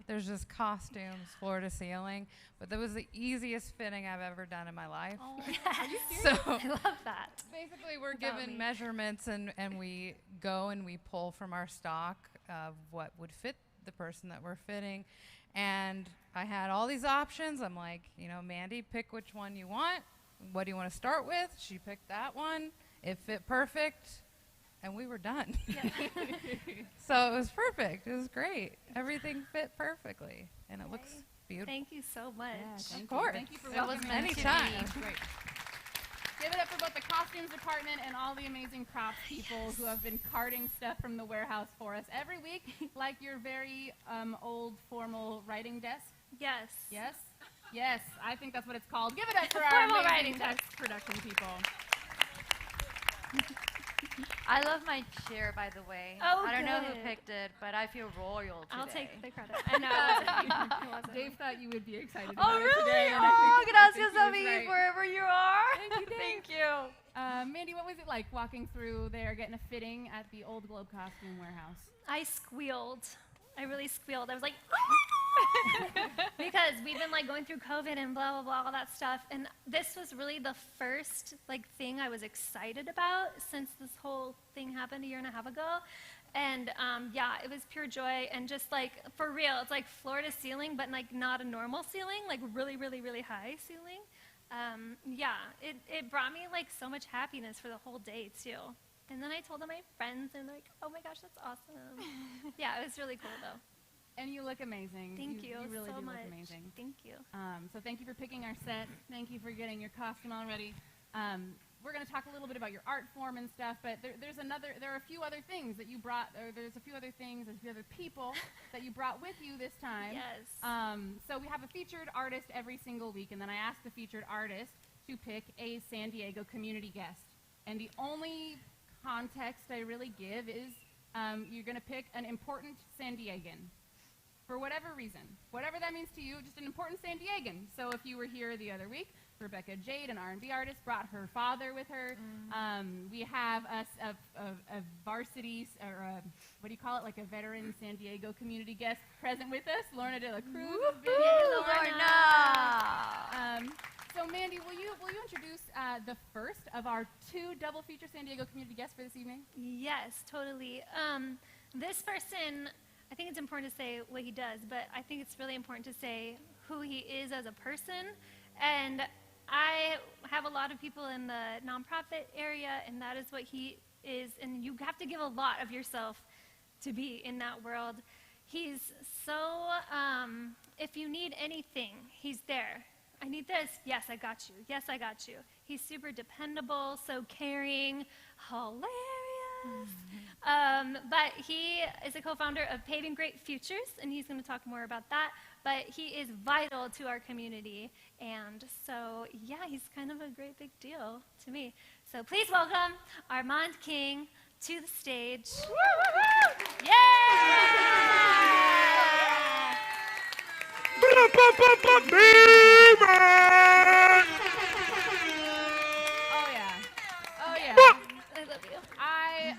Speaker 13: There's just costumes floor to ceiling, but that was the easiest fitting I've ever done in my life.
Speaker 3: Oh, are you serious?
Speaker 13: So
Speaker 3: I love that.
Speaker 13: Basically, we're given measurements, and we go and we pull from our stock of what would fit the person that we're fitting. And I had all these options. I'm like, Mandy, pick which one you want. What do you want to start with? She picked that one. It fit perfect. And we were done. Yeah. So it was perfect. It was great. Everything fit perfectly, and it looks beautiful.
Speaker 3: Thank you so much.
Speaker 6: Yeah,
Speaker 13: of course.
Speaker 6: Thank you for
Speaker 13: welcoming
Speaker 6: us.
Speaker 13: Anytime.
Speaker 6: Great. Give it up for both the costumes department and all the amazing props people who have been carting stuff from the warehouse for us every week, like your very old formal writing desk.
Speaker 3: Yes.
Speaker 6: Yes? Yes, I think that's what it's called. Give it up for our
Speaker 3: Formal
Speaker 6: amazing
Speaker 3: writing
Speaker 6: desk
Speaker 3: desk.
Speaker 6: production people.
Speaker 11: I love my chair, by the way.
Speaker 3: Oh,
Speaker 11: I don't know who
Speaker 3: good.
Speaker 11: picked it, but I feel royal today.
Speaker 3: I'll take the credit. I know. It wasn't me.
Speaker 6: Dave thought you would be excited
Speaker 11: Oh,
Speaker 6: about it
Speaker 11: really?
Speaker 6: today. and
Speaker 11: Oh,
Speaker 6: I think
Speaker 11: gracias
Speaker 6: he
Speaker 11: a
Speaker 6: was
Speaker 11: mí,
Speaker 6: right.
Speaker 11: wherever you are.
Speaker 6: Thank you, Dave.
Speaker 11: Thank you.
Speaker 6: Mandy, what was it like walking through there, getting a fitting at the Old Globe Costume Warehouse?
Speaker 3: I squealed. I really squealed. I was like, because we've been like going through COVID and blah, blah, blah, all that stuff. And this was really the first like thing I was excited about since this whole thing happened a year and a half ago. And yeah, it was pure joy. And just like, for real, it's like floor to ceiling, but like not a normal ceiling, like really, really, really high ceiling. Yeah, it brought me like so much happiness for the whole day too. And then I told all my friends and like, oh my gosh, that's awesome. Yeah, it was really cool though.
Speaker 6: And you look amazing.
Speaker 3: Thank you
Speaker 6: You really
Speaker 3: so
Speaker 6: do
Speaker 3: much.
Speaker 6: look amazing.
Speaker 3: Thank you.
Speaker 6: So thank you for picking our set. Thank you for getting your costume all ready. We're going to talk a little bit about your art form and stuff, but there are a few other things that you brought, or there's a few other people that you brought with you this time.
Speaker 3: Yes.
Speaker 6: So we have a featured artist every single week, and then I ask the featured artist to pick a San Diego community guest. And the only context I really give is you're going to pick an important San Diegan. For whatever reason. Whatever that means to you, just an important San Diegan. So if you were here the other week, Rebecca Jade, an R&B artist, brought her father with her. We have a varsity, or what do you call it, like a veteran San Diego community guest present with us. Lorna de la Cruz has been here. Lorna! So Mandy, will you introduce the first of our two double feature San Diego community guests for this evening?
Speaker 3: Yes, totally. This person, I think it's important to say what he does, but I think it's really important to say who he is as a person. And I have a lot of people in the nonprofit area, and that is what he is. And you have to give a lot of yourself to be in that world. He's so, if you need anything, he's there. I need this. Yes, I got you. Yes, I got you. He's super dependable, so caring, hilarious. But he is a co-founder of Paving Great Futures, and he's going to talk more about that. But he is vital to our community, and so, yeah, he's kind of a great big deal to me. So please welcome Armand King to the stage. Yeah!
Speaker 6: Oh yeah. Oh yeah.
Speaker 3: I love you.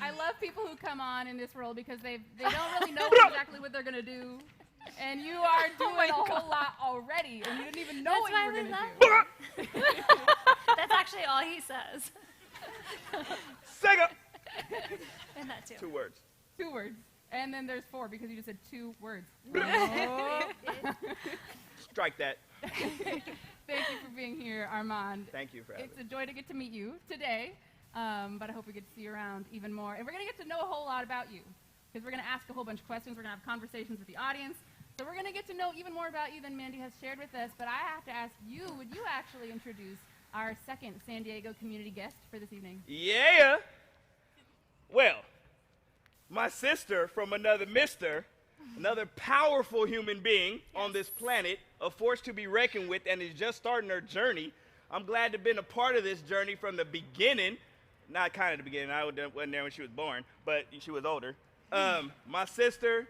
Speaker 6: I love people who come on in this role because they don't really know exactly what they're gonna do. And you are doing a whole lot already, and you didn't even know what you were gonna do.
Speaker 3: That's actually all he says.
Speaker 2: Sega.
Speaker 3: And that too.
Speaker 2: 2 words.
Speaker 6: 2 words. And then there's 4 because you just said 2 words.
Speaker 2: Strike that.
Speaker 6: Thank you for being here, Armand.
Speaker 2: Thank you for having me.
Speaker 6: It's a joy to get to meet you today, but I hope we get to see you around even more. And we're going to get to know a whole lot about you because we're going to ask a whole bunch of questions. We're going to have conversations with the audience. So we're going to get to know even more about you than Mandy has shared with us. But I have to ask you, would you actually introduce our second San Diego community guest for this evening?
Speaker 2: Yeah. Well, my sister from another mister, another powerful human being on this planet, a force to be reckoned with, and is just starting her journey. I'm glad to have been a part of this journey from the beginning. Not kind of the beginning. I wasn't there when she was born, but she was older. My sister,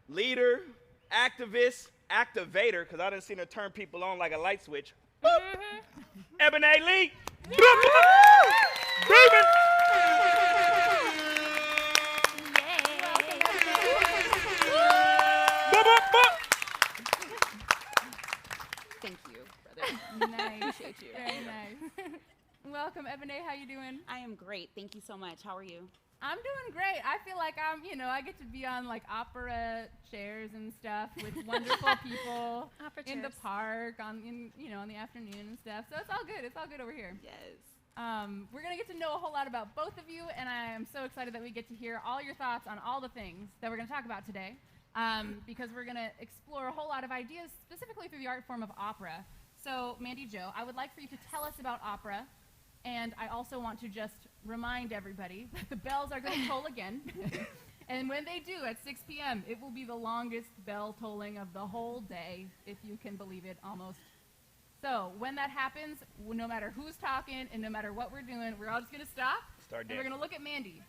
Speaker 2: leader, activist, activator, because I done seen her turn people on like a light switch. Ebonay Lee. David.
Speaker 14: Thank you, brother.
Speaker 6: Nice.
Speaker 14: Appreciate you.
Speaker 6: Very nice. Welcome, Ebonay. How you doing?
Speaker 14: I am great. Thank you so much. How are you?
Speaker 6: I'm doing great. I feel like I get to be on like opera chairs and stuff with wonderful people in the park in the afternoon and stuff. So it's all good. It's all good over here.
Speaker 14: Yes.
Speaker 6: We're going to get to know a whole lot about both of you, and I am so excited that we get to hear all your thoughts on all the things that we're going to talk about today, because we're going to explore a whole lot of ideas, specifically through the art form of opera. So, Mandi Jo, I would like for you to tell us about opera, And I also want to just remind everybody that the bells are going to toll again. And when they do at 6 p.m., it will be the longest bell tolling of the whole day, if you can believe it, almost. So when that happens, no matter who's talking and no matter what we're doing, we're all just going to stop. And we're going to look at Mandi.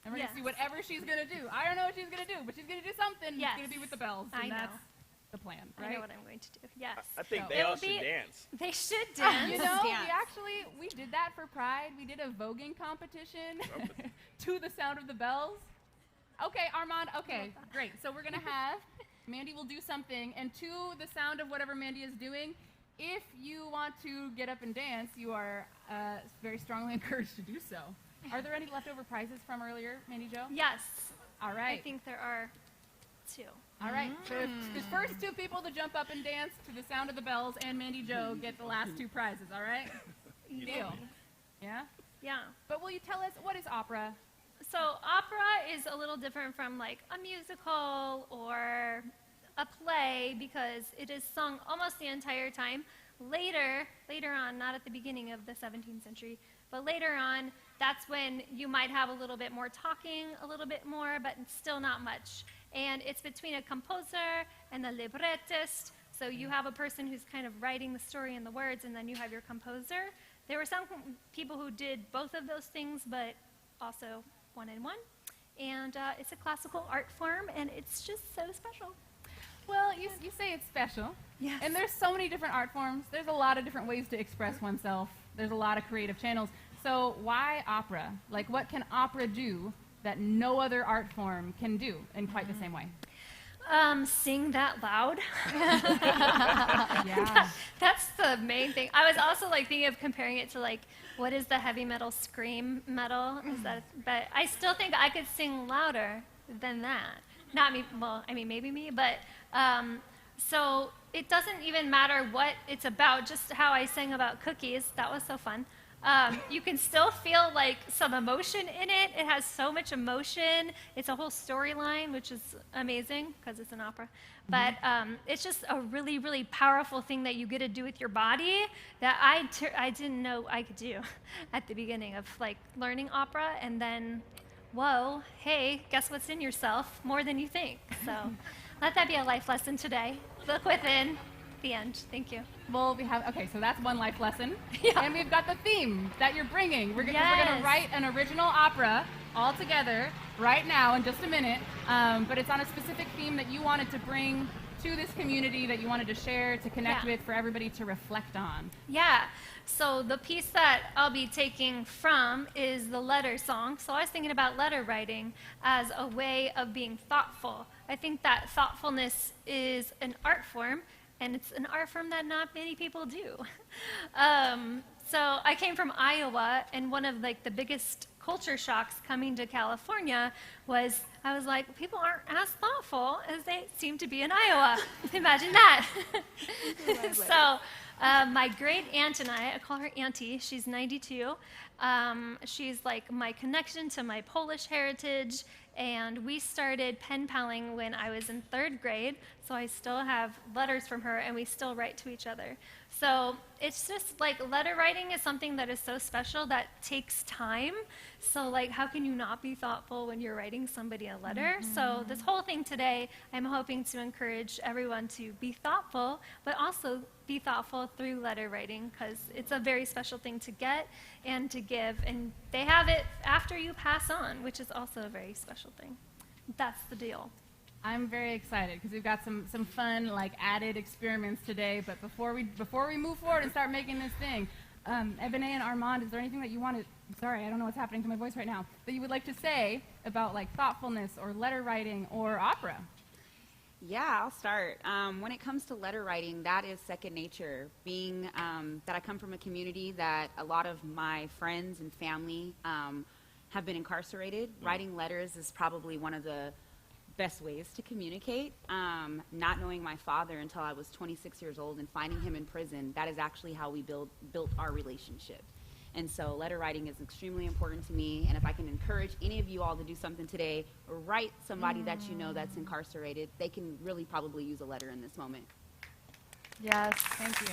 Speaker 6: And we're going to see whatever she's going to do. I don't know what she's going to do, but she's going to do something. It's going to be with the bells. And that's the plan, right?
Speaker 3: I know what I'm going to do. Yes.
Speaker 2: I think they all should dance.
Speaker 3: They should dance.
Speaker 6: You know, we did that for Pride. We did a voguing competition to the sound of the bells. Okay, Armand, okay, great. So we're going to have, Mandi will do something, and to the sound of whatever Mandi is doing, if you want to get up and dance, you are very strongly encouraged to do so. Are there any leftover prizes from earlier, Mandi Jo?
Speaker 3: Yes.
Speaker 6: All right.
Speaker 3: I think there are 2.
Speaker 6: All right. So the first 2 people to jump up and dance to the sound of the bells and Mandi Jo get the last 2 prizes, all right? Deal. Yeah?
Speaker 3: Yeah.
Speaker 6: But will you tell us, what is opera?
Speaker 3: So opera is a little different from like a musical or a play because it is sung almost the entire time. Later on, not at the beginning of the 17th century, but later on, that's when you might have a little bit more talking, a little bit more, but still not much. And it's between a composer and a librettist. So you have a person who's kind of writing the story and the words, and then you have your composer. There were some people who did both of those things, but also one in one. And it's a classical art form, and it's just so special.
Speaker 6: Well, you say it's special.
Speaker 3: Yes.
Speaker 6: And there's so many different art forms. There's a lot of different ways to express oneself. There's a lot of creative channels. So why opera? Like, what can opera do that no other art form can do in quite the same way?
Speaker 3: Sing that loud.
Speaker 6: Yeah.
Speaker 3: That's the main thing. I was also like thinking of comparing it to like, what is the heavy metal scream metal? Is that? But I still think I could sing louder than that. Not me. Well, I mean maybe me, but so it doesn't even matter what it's about. Just how I sang about cookies. That was so fun. You can still feel like some emotion in it. It has so much emotion. It's a whole storyline, which is amazing because it's an opera. But it's just a really, really powerful thing that you get to do with your body that I didn't know I could do at the beginning of like learning opera. And then, whoa, hey, guess what's in yourself? More than you think. So let that be a life lesson today. Look within. The end. Thank you.
Speaker 6: Well, okay, so that's one life lesson.
Speaker 3: Yeah.
Speaker 6: And we've got the theme that you're bringing. We're going to write an original opera all together right now in just a minute, but it's on a specific theme that you wanted to bring to this community, that you wanted to share, to connect with, for everybody to reflect on.
Speaker 3: Yeah. So the piece that I'll be taking from is the letter song. So I was thinking about letter writing as a way of being thoughtful. I think that thoughtfulness is an art form, and it's an art form that not many people do. So I came from Iowa, and one of like the biggest culture shocks coming to California was I was like, people aren't as thoughtful as they seem to be in Iowa. Imagine that. So my great aunt and I call her Auntie, she's 92. She's like my connection to my Polish heritage. And we started pen paling when I was in 3rd grade, so I still have letters from her, and we still write to each other. So it's just like letter writing is something that is so special that takes time. So like, how can you not be thoughtful when you're writing somebody a letter? So this whole thing today, I'm hoping to encourage everyone to be thoughtful, but also be thoughtful through letter writing, because it's a very special thing to get and to give, and they have it after you pass on, which is also a very special thing. That's the deal.
Speaker 6: I'm very excited because we've got some fun, like, added experiments today. But before we move forward and start making this thing, Ebonay and Armand, is there anything that you want to? Sorry, I don't know what's happening to my voice right now. That you would like to say about like thoughtfulness or letter writing or opera?
Speaker 14: Yeah, I'll start. When it comes to letter writing, that is second nature. Being that I come from a community that a lot of my friends and family have been incarcerated, writing letters is probably one of the best ways to communicate. Not knowing my father until I was 26 years old and finding him in prison, that is actually how we built our relationship. And so letter writing is extremely important to me, and if I can encourage any of you all to do something today, or write somebody that you know that's incarcerated, they can really probably use a letter in this moment.
Speaker 6: Yes, thank you.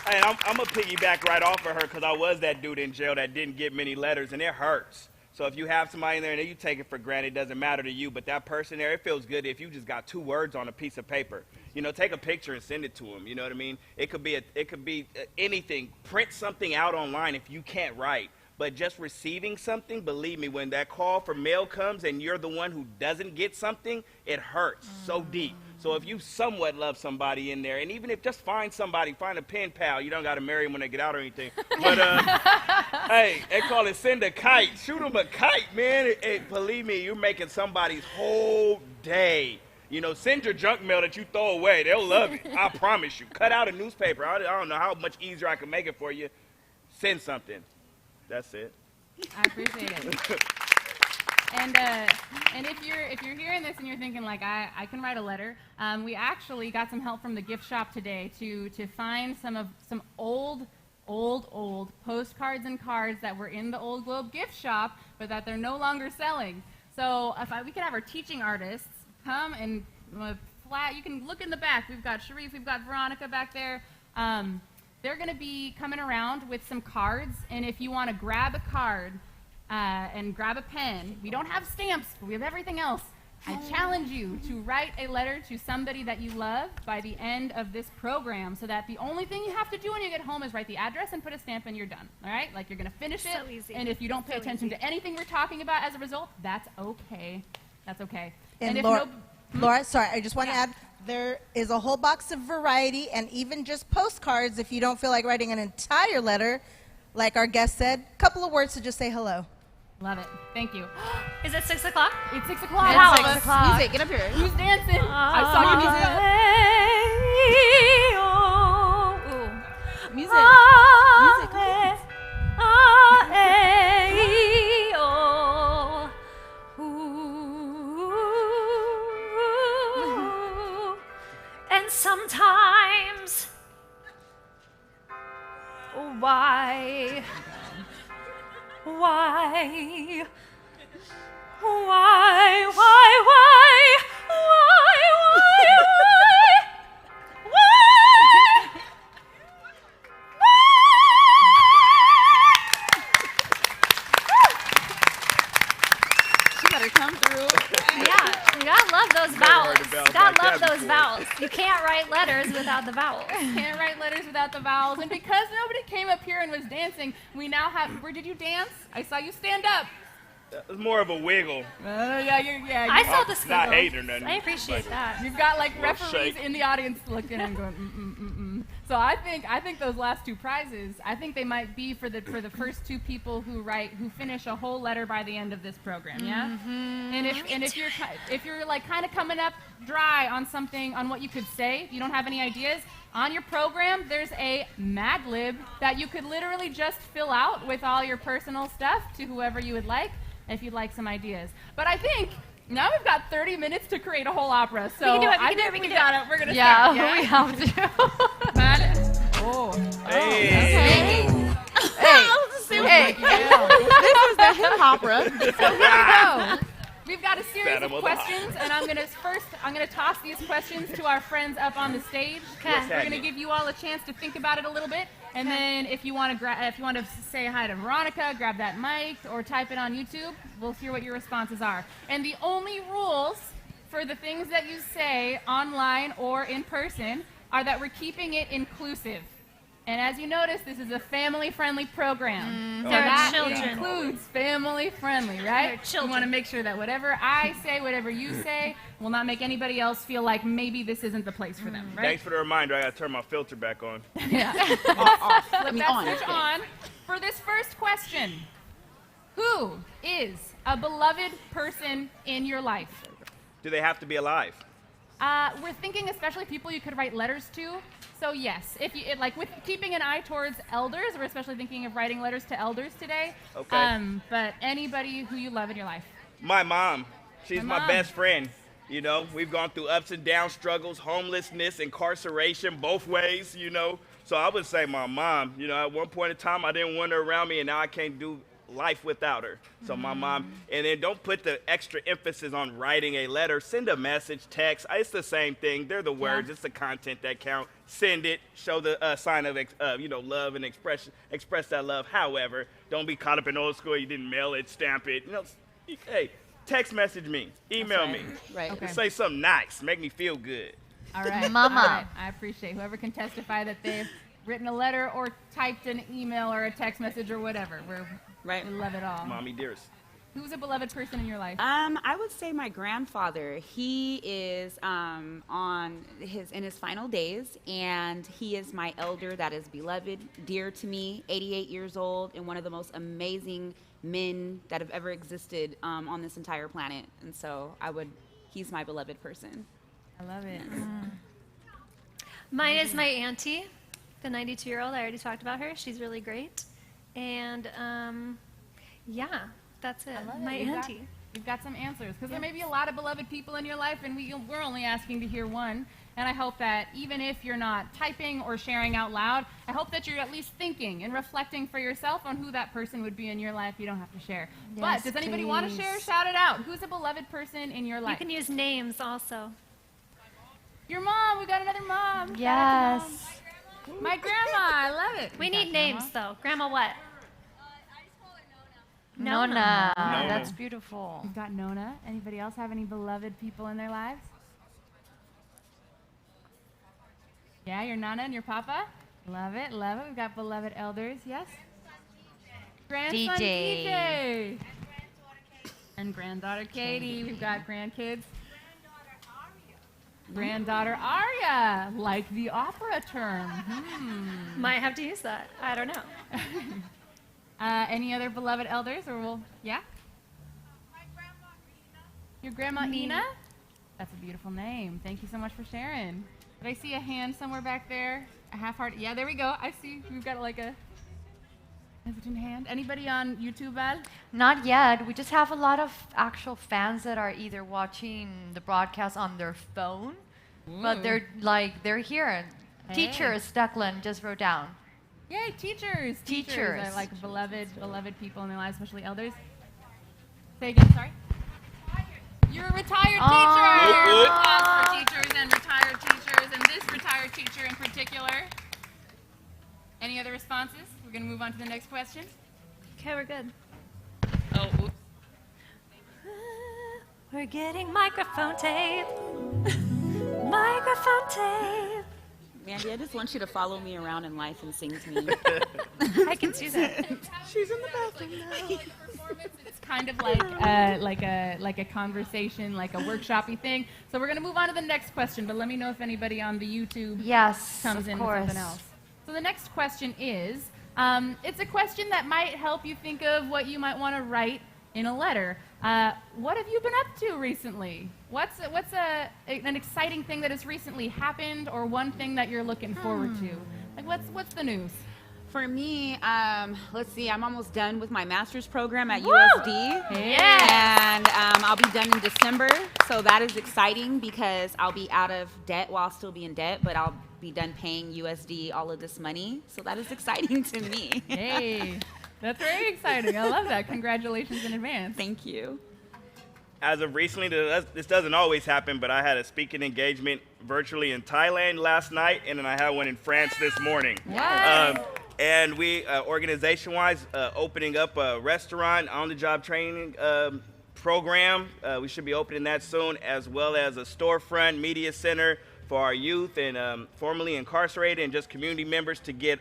Speaker 2: Hey, I'm going to piggyback right off of her because I was that dude in jail that didn't get many letters, and it hurts. So if you have somebody in there and you take it for granted, it doesn't matter to you. But that person there, it feels good if you just got 2 words on a piece of paper. You know, take a picture and send it to them. You know what I mean? It could be anything. Print something out online if you can't write. But just receiving something, believe me, when that call for mail comes and you're the one who doesn't get something, it hurts so deep. So if you somewhat love somebody in there, and even if just find somebody, find a pen pal, you don't got to marry them when they get out or anything. But, hey, they call it send a kite. Shoot them a kite, man. Believe me, you're making somebody's whole day. You know, send your junk mail that you throw away. They'll love it. I promise you. Cut out a newspaper. I don't know how much easier I can make it for you. Send something. That's it.
Speaker 6: I appreciate it. And if you're hearing this and you're thinking like I can write a letter, we actually got some help from the gift shop today to find some old postcards and cards that were in the Old Globe gift shop, but that they're no longer selling. So we could have our teaching artists come and you can look in the back. We've got Sharif, we've got Veronica back there. They're going to be coming around with some cards, and if you want to grab a card and grab a pen, we don't have stamps, but we have everything else. I challenge you to write a letter to somebody that you love by the end of this program, so that the only thing you have to do when you get home is write the address and put a stamp and you're done. All right? Like, you're going to finish it,
Speaker 3: easy.
Speaker 6: and if you don't pay attention to anything we're talking about as a result, that's okay. That's okay.
Speaker 15: And
Speaker 6: if
Speaker 15: Laura, sorry, I just want to add, there is a whole box of variety, and even just postcards if you don't feel like writing an entire letter. Like our guest said, a couple of words to just say hello.
Speaker 6: Love it. Thank you.
Speaker 3: Is it 6 o'clock?
Speaker 6: It's 6 o'clock.
Speaker 3: It's 6 o'clock.
Speaker 6: Music, get up here. Who's dancing? I saw you music. Music. Music, please.
Speaker 3: And sometimes, why?
Speaker 6: She better come through.
Speaker 3: Yeah, you gotta love those vowels. Gotta love those vowels. You can't write letters without the vowels.
Speaker 6: Can't write letters without the vowels. And because nobody came up here and was dancing, we now have. Where did you dance? I saw you stand up.
Speaker 2: It was more of a wiggle.
Speaker 3: I saw the squiggle.
Speaker 2: Not hate or nothing.
Speaker 3: I appreciate that.
Speaker 6: You've got like
Speaker 2: Little
Speaker 6: referees
Speaker 2: shake.
Speaker 6: in the audience looking and going. So I think those last 2 prizes, I think they might be for the first 2 people who finish a whole letter by the end of this program. Yeah. And if you're like kind of coming up dry on something, on what you could say, if you don't have any ideas, on your program there's a Mad Lib that you could literally just fill out with all your personal stuff to whoever you would like, if you'd like some ideas. But I think now we've got 30 minutes to create a whole opera. So
Speaker 3: we can do it.
Speaker 6: I think we got it. We're gonna start.
Speaker 11: Yeah, we have to.
Speaker 2: Hey.
Speaker 6: Hey.
Speaker 15: Hey. This is the hip opera.
Speaker 6: So here we go. We've got a series of questions, and I'm gonna toss these questions to our friends up on the stage. We're gonna give you all a chance to think about it a little bit, and then if you want to say hi to Veronica, grab that mic or type it on YouTube. We'll hear what your responses are. And the only rules for the things that you say online or in person are that we're keeping it inclusive. And as you notice, this is a family-friendly program. So that includes family-friendly, right? We want to make sure that whatever I say, whatever you say, will not make anybody else feel like maybe this isn't the place for them, right?
Speaker 2: Thanks for the reminder. I got to turn my filter back on.
Speaker 6: Yeah. Flip that switch on. For this first question, who is a beloved person in your life?
Speaker 2: Do they have to be alive?
Speaker 6: We're thinking especially people you could write letters to. So yes, with keeping an eye towards elders, we're especially thinking of writing letters to elders today.
Speaker 2: Okay.
Speaker 6: But anybody who you love in your life.
Speaker 2: My mom. She's
Speaker 6: My
Speaker 2: my
Speaker 6: mom.
Speaker 2: best friend. You know, we've gone through ups and downs, struggles, homelessness, incarceration, both ways, you know. So I would say my mom. You know, at one point in time, I didn't want her around me, and now I can't do life without her. So my mom, and then don't put the extra emphasis on writing a letter. Send a message, text. It's the same thing. They're the words. It's the content that count. Send it. Show the sign of love and express that love. However, don't be caught up in old school. You didn't mail it, stamp it. Hey, text message me, email me.
Speaker 6: Right. Okay.
Speaker 2: Say something nice. Make me feel good.
Speaker 6: All right.
Speaker 16: Mama.
Speaker 6: All right. I appreciate whoever can testify that they've written a letter or typed an email or a text message or whatever. We love it all.
Speaker 2: Mommy dearest.
Speaker 6: Who's a beloved person in your life?
Speaker 14: I would say my grandfather. He is in his final days, and he is my elder that is beloved, dear to me, 88 years old, and one of the most amazing men that have ever existed on this entire planet. And so he's my beloved person.
Speaker 6: I love it.
Speaker 3: Mine is my auntie, the 92-year-old. I already talked about her. She's really great. And yeah, that's it. My auntie.
Speaker 6: We've got some answers, because there may be a lot of beloved people in your life, and we're only asking to hear one. And I hope that even if you're not typing or sharing out loud, I hope that you're at least thinking and reflecting for yourself on who that person would be in your life. You don't have to share.
Speaker 3: Yes,
Speaker 6: but does anybody want to share? Shout it out. Who's a beloved person in your life?
Speaker 3: You can use names also.
Speaker 6: Your mom. We got another mom.
Speaker 16: Yes.
Speaker 6: My grandma. I love it.
Speaker 3: We need names, though. Grandma what?
Speaker 16: Nona. That's beautiful.
Speaker 6: We've got Nona. Anybody else have any beloved people in their lives? Yeah, your Nana and your Papa? Love it, love it. We've got beloved elders. Yes? Grandson DJ. And granddaughter Katie. We've got grandkids. Granddaughter Arya, like the opera term.
Speaker 3: Might have to use that. I don't know.
Speaker 6: Any other beloved elders? Yeah? My grandma Ina. Your grandma Ina? That's a beautiful name. Thank you so much for sharing. Did I see a hand somewhere back there? A half heart? Yeah, there we go. I see. We've got like a hesitant hand. Anybody on YouTube, Val?
Speaker 16: Not yet. We just have a lot of actual fans that are either watching the broadcast on their phone, but they're here.
Speaker 6: Hey.
Speaker 16: Teachers, Declan just wrote down.
Speaker 6: Yay, teachers.
Speaker 16: Teachers.
Speaker 6: Are like beloved people in their lives, especially elders. Say again, sorry. You're a retired teacher. Applause for teachers and retired teachers, and this retired teacher in particular. Any other responses? We're going to move on to the next question.
Speaker 3: Okay, we're good.
Speaker 6: Oh, oops.
Speaker 3: We're getting microphone tape. Microphone tape.
Speaker 14: Mandy, I just want you to follow me around in life and sing to me.
Speaker 3: I can see that.
Speaker 14: She's in the bathroom now.
Speaker 6: It's kind of like a conversation, like a workshopy thing. So we're going to move on to the next question, but let me know if anybody on the YouTube comes in with something else. So the next question is, it's a question that might help you think of what you might want to write in a letter. What have you been up to recently? What's an exciting thing that has recently happened, or one thing that you're looking forward to? Like what's the news?
Speaker 14: For me, let's see, I'm almost done with my master's program at USD.
Speaker 6: Yeah.
Speaker 14: And I'll be done in December. So that is exciting because I'll be out of debt while I'll still be in debt, but I'll be done paying USD all of this money. So that is exciting to me.
Speaker 6: Hey, that's very exciting. I love that. Congratulations in advance.
Speaker 14: Thank you.
Speaker 2: As of recently, this doesn't always happen, but I had a speaking engagement virtually in Thailand last night, and then I had one in France this morning. And we, organization-wise, opening up a restaurant, on-the-job training program. We should be opening that soon, as well as a storefront media center for our youth and formerly incarcerated and just community members to get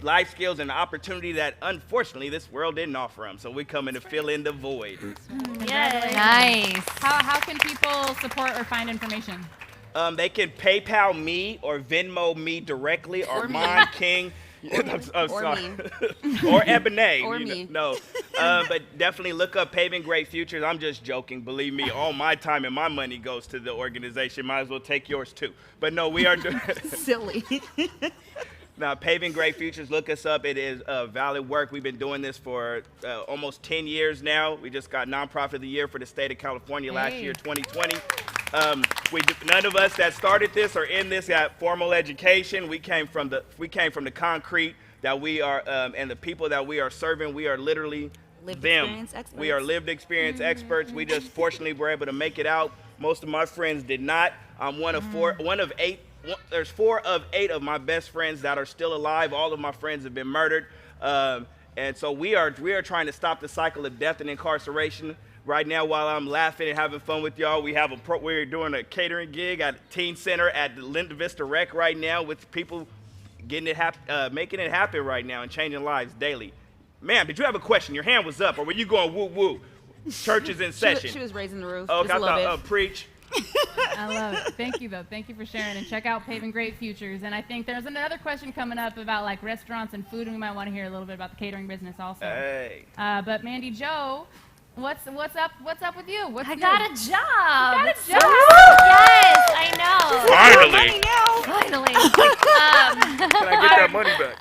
Speaker 2: life skills and opportunity that, unfortunately, this world didn't offer them. So we're coming to fill in the void.
Speaker 6: Yes.
Speaker 16: Nice.
Speaker 6: How can people support or find information?
Speaker 2: They can PayPal me or Venmo me directly, or Armand King. I'm sorry. Or Ebonay.
Speaker 14: Or me.
Speaker 2: No. But definitely look up Paving Great Futures. I'm just joking. Believe me, all my time and my money goes to the organization. Might as well take yours too. But no, we are doing
Speaker 14: silly.
Speaker 2: Now, Paving Great Futures, look us up. It is valid work. We've been doing this for almost 10 years now. We just got Nonprofit of the Year for the state of California last year, 2020. None of us that started this or in this got formal education. We came from the concrete, that we are, and the people that we are serving, we are literally
Speaker 14: Lived
Speaker 2: them.
Speaker 14: experience experts.
Speaker 2: We are lived experience experts. We just fortunately were able to make it out. Most of my friends did not. I'm one of eight. There's 4 of 8 of my best friends that are still alive. All of my friends have been murdered. And so we are trying to stop the cycle of death and incarceration. Right now, while I'm laughing and having fun with y'all, we're doing a catering gig at Teen Center at the Linda Vista Rec right now with people getting it making it happen right now and changing lives daily. Ma'am, did you have a question? Your hand was up, or were you going woo woo? Church is in session.
Speaker 14: She was raising the roof.
Speaker 2: Oh,
Speaker 14: just
Speaker 2: I
Speaker 14: a little
Speaker 2: thought
Speaker 14: bit.
Speaker 2: preach.
Speaker 6: I love it. Thank you, though. Thank you for sharing. And check out Paving Great Futures. And I think there's another question coming up about like restaurants and food, and we might want to hear a little bit about the catering business also.
Speaker 2: Hey.
Speaker 6: But Mandi Jo, what's up? What's up with you?
Speaker 3: I got a job.
Speaker 6: You got a job.
Speaker 3: Yes, I know.
Speaker 2: Finally.
Speaker 3: Finally.
Speaker 2: Can I get that money back?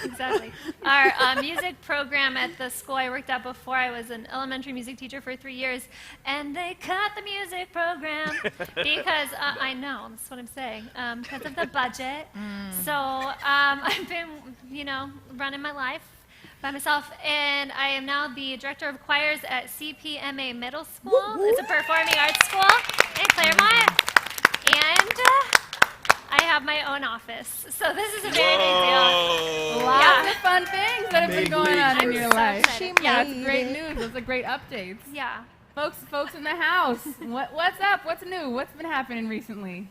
Speaker 3: Exactly. Our music program at the school I worked at before, I was an elementary music teacher for 3 years, and they cut the music program because, I know, that's what I'm saying, because of the budget. So I've been, running my life by myself, and I am now the director of choirs at CPMA Middle School. It's a performing arts school in Claremont, and I have my own office. So this is a very big deal.
Speaker 6: Lots of fun things that have been
Speaker 2: Big
Speaker 6: going on in
Speaker 3: I'm
Speaker 6: your
Speaker 3: so
Speaker 6: life.
Speaker 3: excited.
Speaker 6: Yeah, that's great news. Those are great updates.
Speaker 3: Yeah.
Speaker 6: Folks in the house, what's up? What's new? What's been happening recently?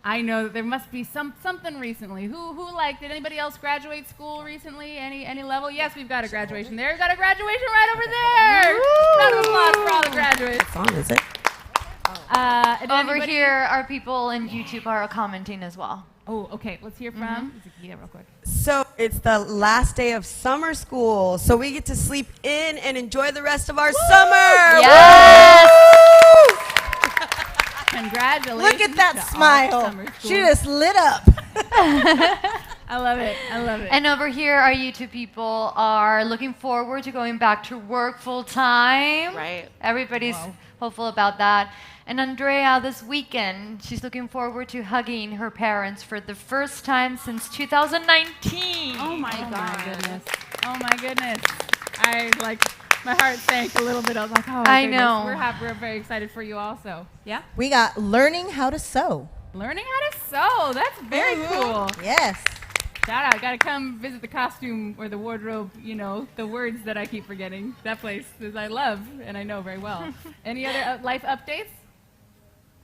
Speaker 6: I know that there must be something recently. Who did anybody else graduate school recently? Any level? Yes, we've got a graduation there. We've got a graduation right over there. Round of applause for all the graduates.
Speaker 17: What song is it?
Speaker 16: Over here, our people in YouTube are commenting as well.
Speaker 6: Oh, okay. Let's hear from Zakia real quick.
Speaker 17: So it's the last day of summer school, so we get to sleep in and enjoy the rest of our summer.
Speaker 16: Yes!
Speaker 6: Congratulations.
Speaker 15: Look at that
Speaker 6: to
Speaker 15: smile.
Speaker 6: all summer school.
Speaker 15: She just lit up.
Speaker 6: I love it. I love it.
Speaker 16: And over here, our YouTube people are looking forward to going back to work full time.
Speaker 14: Right.
Speaker 16: Everybody's hopeful about that. And Andrea, this weekend, she's looking forward to hugging her parents for the first time since 2019.
Speaker 6: Oh my goodness. Oh my goodness. My heart sank a little bit. I was like, oh,
Speaker 16: I
Speaker 6: goodness.
Speaker 16: know.
Speaker 6: We're happy. We're very excited for you also. Yeah?
Speaker 15: We got learning how to sew.
Speaker 6: Learning how to sew. That's very cool.
Speaker 15: Yes.
Speaker 6: Shout out. Got to come visit the costume or the wardrobe, the words that I keep forgetting. That place is I love and I know very well. Any other life updates?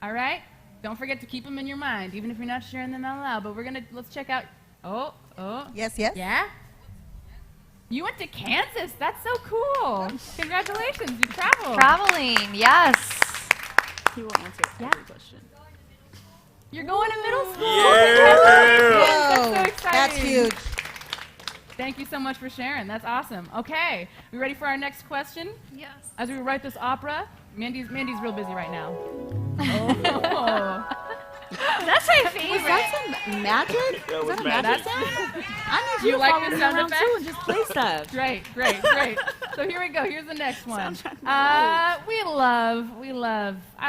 Speaker 6: All right. Don't forget to keep them in your mind, even if you're not sharing them out loud. But let's check out. Oh.
Speaker 15: Yes.
Speaker 6: Yeah? You went to Kansas. That's so cool. Congratulations. You traveled.
Speaker 16: Traveling, yes.
Speaker 14: He will answer every question.
Speaker 6: You're going to middle school.
Speaker 2: Yeah.
Speaker 6: That's so exciting.
Speaker 15: That's huge.
Speaker 6: Thank you so much for sharing. That's awesome. Okay. We ready for our next question?
Speaker 3: Yes.
Speaker 6: As we write this opera, Mandy's real busy right now. Oh.
Speaker 3: That's my favorite.
Speaker 14: Was that some magic?
Speaker 2: That was
Speaker 14: a
Speaker 2: magic.
Speaker 14: sound? I need
Speaker 6: You
Speaker 14: you to
Speaker 6: like
Speaker 14: follow
Speaker 6: the
Speaker 14: me
Speaker 6: sound
Speaker 14: around
Speaker 6: effects?
Speaker 14: too and just play stuff.
Speaker 6: Great. So here we go. Here's the next one. I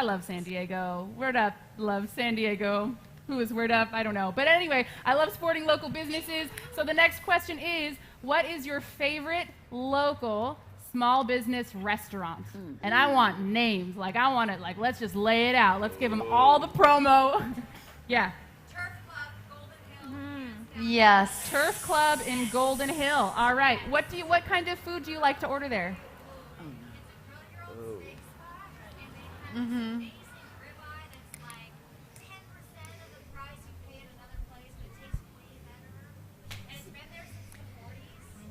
Speaker 6: love San Diego. Word up, love San Diego. Who is word up? I don't know. But anyway, I love supporting local businesses. So the next question is, what is your favorite local small business restaurant? And I want names. Let's just lay it out. Let's give them all the promo. Yeah.
Speaker 16: Yes.
Speaker 6: Turf Club in Golden Hill. All right. What kind of food do you like to order there?
Speaker 16: Mm-hmm.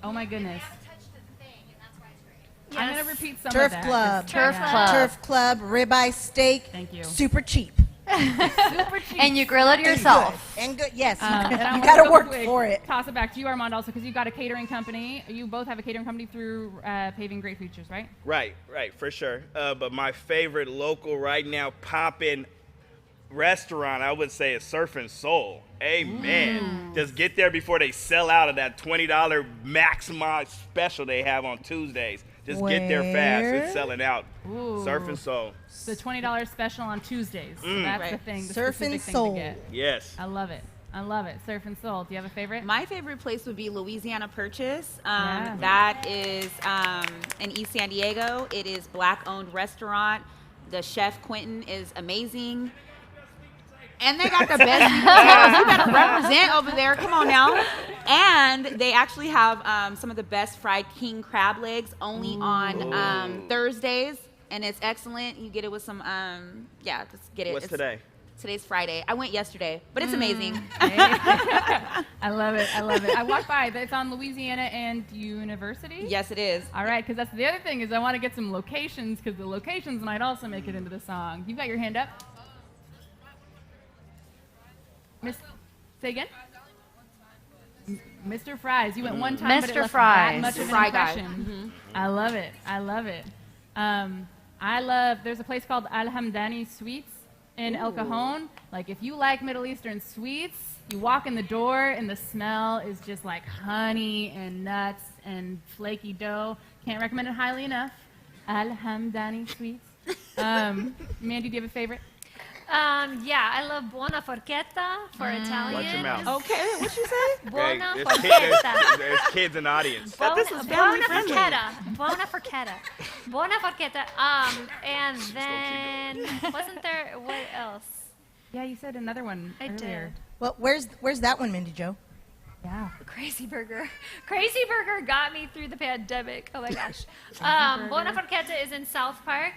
Speaker 6: Oh my goodness.
Speaker 3: Yes.
Speaker 6: I'm going to repeat some
Speaker 15: Turf
Speaker 6: of that.
Speaker 15: Club.
Speaker 16: Turf Club.
Speaker 15: Ribeye steak.
Speaker 6: Thank you.
Speaker 15: Super cheap.
Speaker 6: Super cheap.
Speaker 16: And you grill it yourself.
Speaker 15: And good. Yes.
Speaker 6: And I
Speaker 15: you
Speaker 6: wanna
Speaker 15: got to
Speaker 6: go
Speaker 15: work
Speaker 6: quick,
Speaker 15: for it.
Speaker 6: Toss it back to you, Armand, also, because you've got a catering company. You both have a catering company through Paving Great Futures, right?
Speaker 2: Right, for sure. But my favorite local right now popping restaurant, I would say, is Surf and Soul. Amen. Just get there before they sell out of that $20 maximized special they have on Tuesdays. Just get there fast. It's selling out.
Speaker 6: Ooh.
Speaker 2: Surf and Soul.
Speaker 6: The $20 special on Tuesdays. So that's the thing. The
Speaker 15: Surf
Speaker 6: specific
Speaker 15: and
Speaker 6: thing
Speaker 15: Soul.
Speaker 6: to get.
Speaker 2: Yes.
Speaker 6: I love it. I love it. Surf and Soul. Do you have a favorite?
Speaker 14: My favorite place would be Louisiana Purchase.
Speaker 6: Yeah.
Speaker 14: That is in East San Diego. It is Black-owned restaurant. The chef Quentin is amazing. And they got the best. You better represent over there. Come on now. And they actually have some of the best fried king crab legs only on Thursdays. And it's excellent. You get it with some, just get it.
Speaker 2: What's today?
Speaker 14: Today's Friday. I went yesterday, but it's amazing.
Speaker 6: I love it. I love it. I walked by. It's on Louisiana and University?
Speaker 14: Yes, it is.
Speaker 6: All right, because that's the other thing is I want to get some locations because the locations might also make it into the song. You've got your hand up. Say again? Mr. Fries. You went one time, but it left that much of an impression. I love it. I love it. There's a place called Al Hamdani Sweets in El Cajon. Like, if you like Middle Eastern sweets, you walk in the door and the smell is just like honey and nuts and flaky dough. Can't recommend it highly enough. Al Hamdani Sweets. Mandy, do you have a favorite?
Speaker 3: I love Buona Forchetta for Italian.
Speaker 2: Watch your mouth.
Speaker 14: Okay, what you say?
Speaker 3: Buona
Speaker 2: Hey,
Speaker 3: Forchetta.
Speaker 2: there's kids in the audience.
Speaker 14: This is family friendly.
Speaker 3: Buona Forchetta. Buona Forchetta. And then, wasn't there, what else?
Speaker 6: Yeah, you said another one earlier.
Speaker 3: Did.
Speaker 15: Well, where's that one, Mandi Jo?
Speaker 6: Yeah.
Speaker 3: Crazy Burger. Crazy Burger got me through the pandemic. Oh my gosh. Buona Forchetta is in South Park.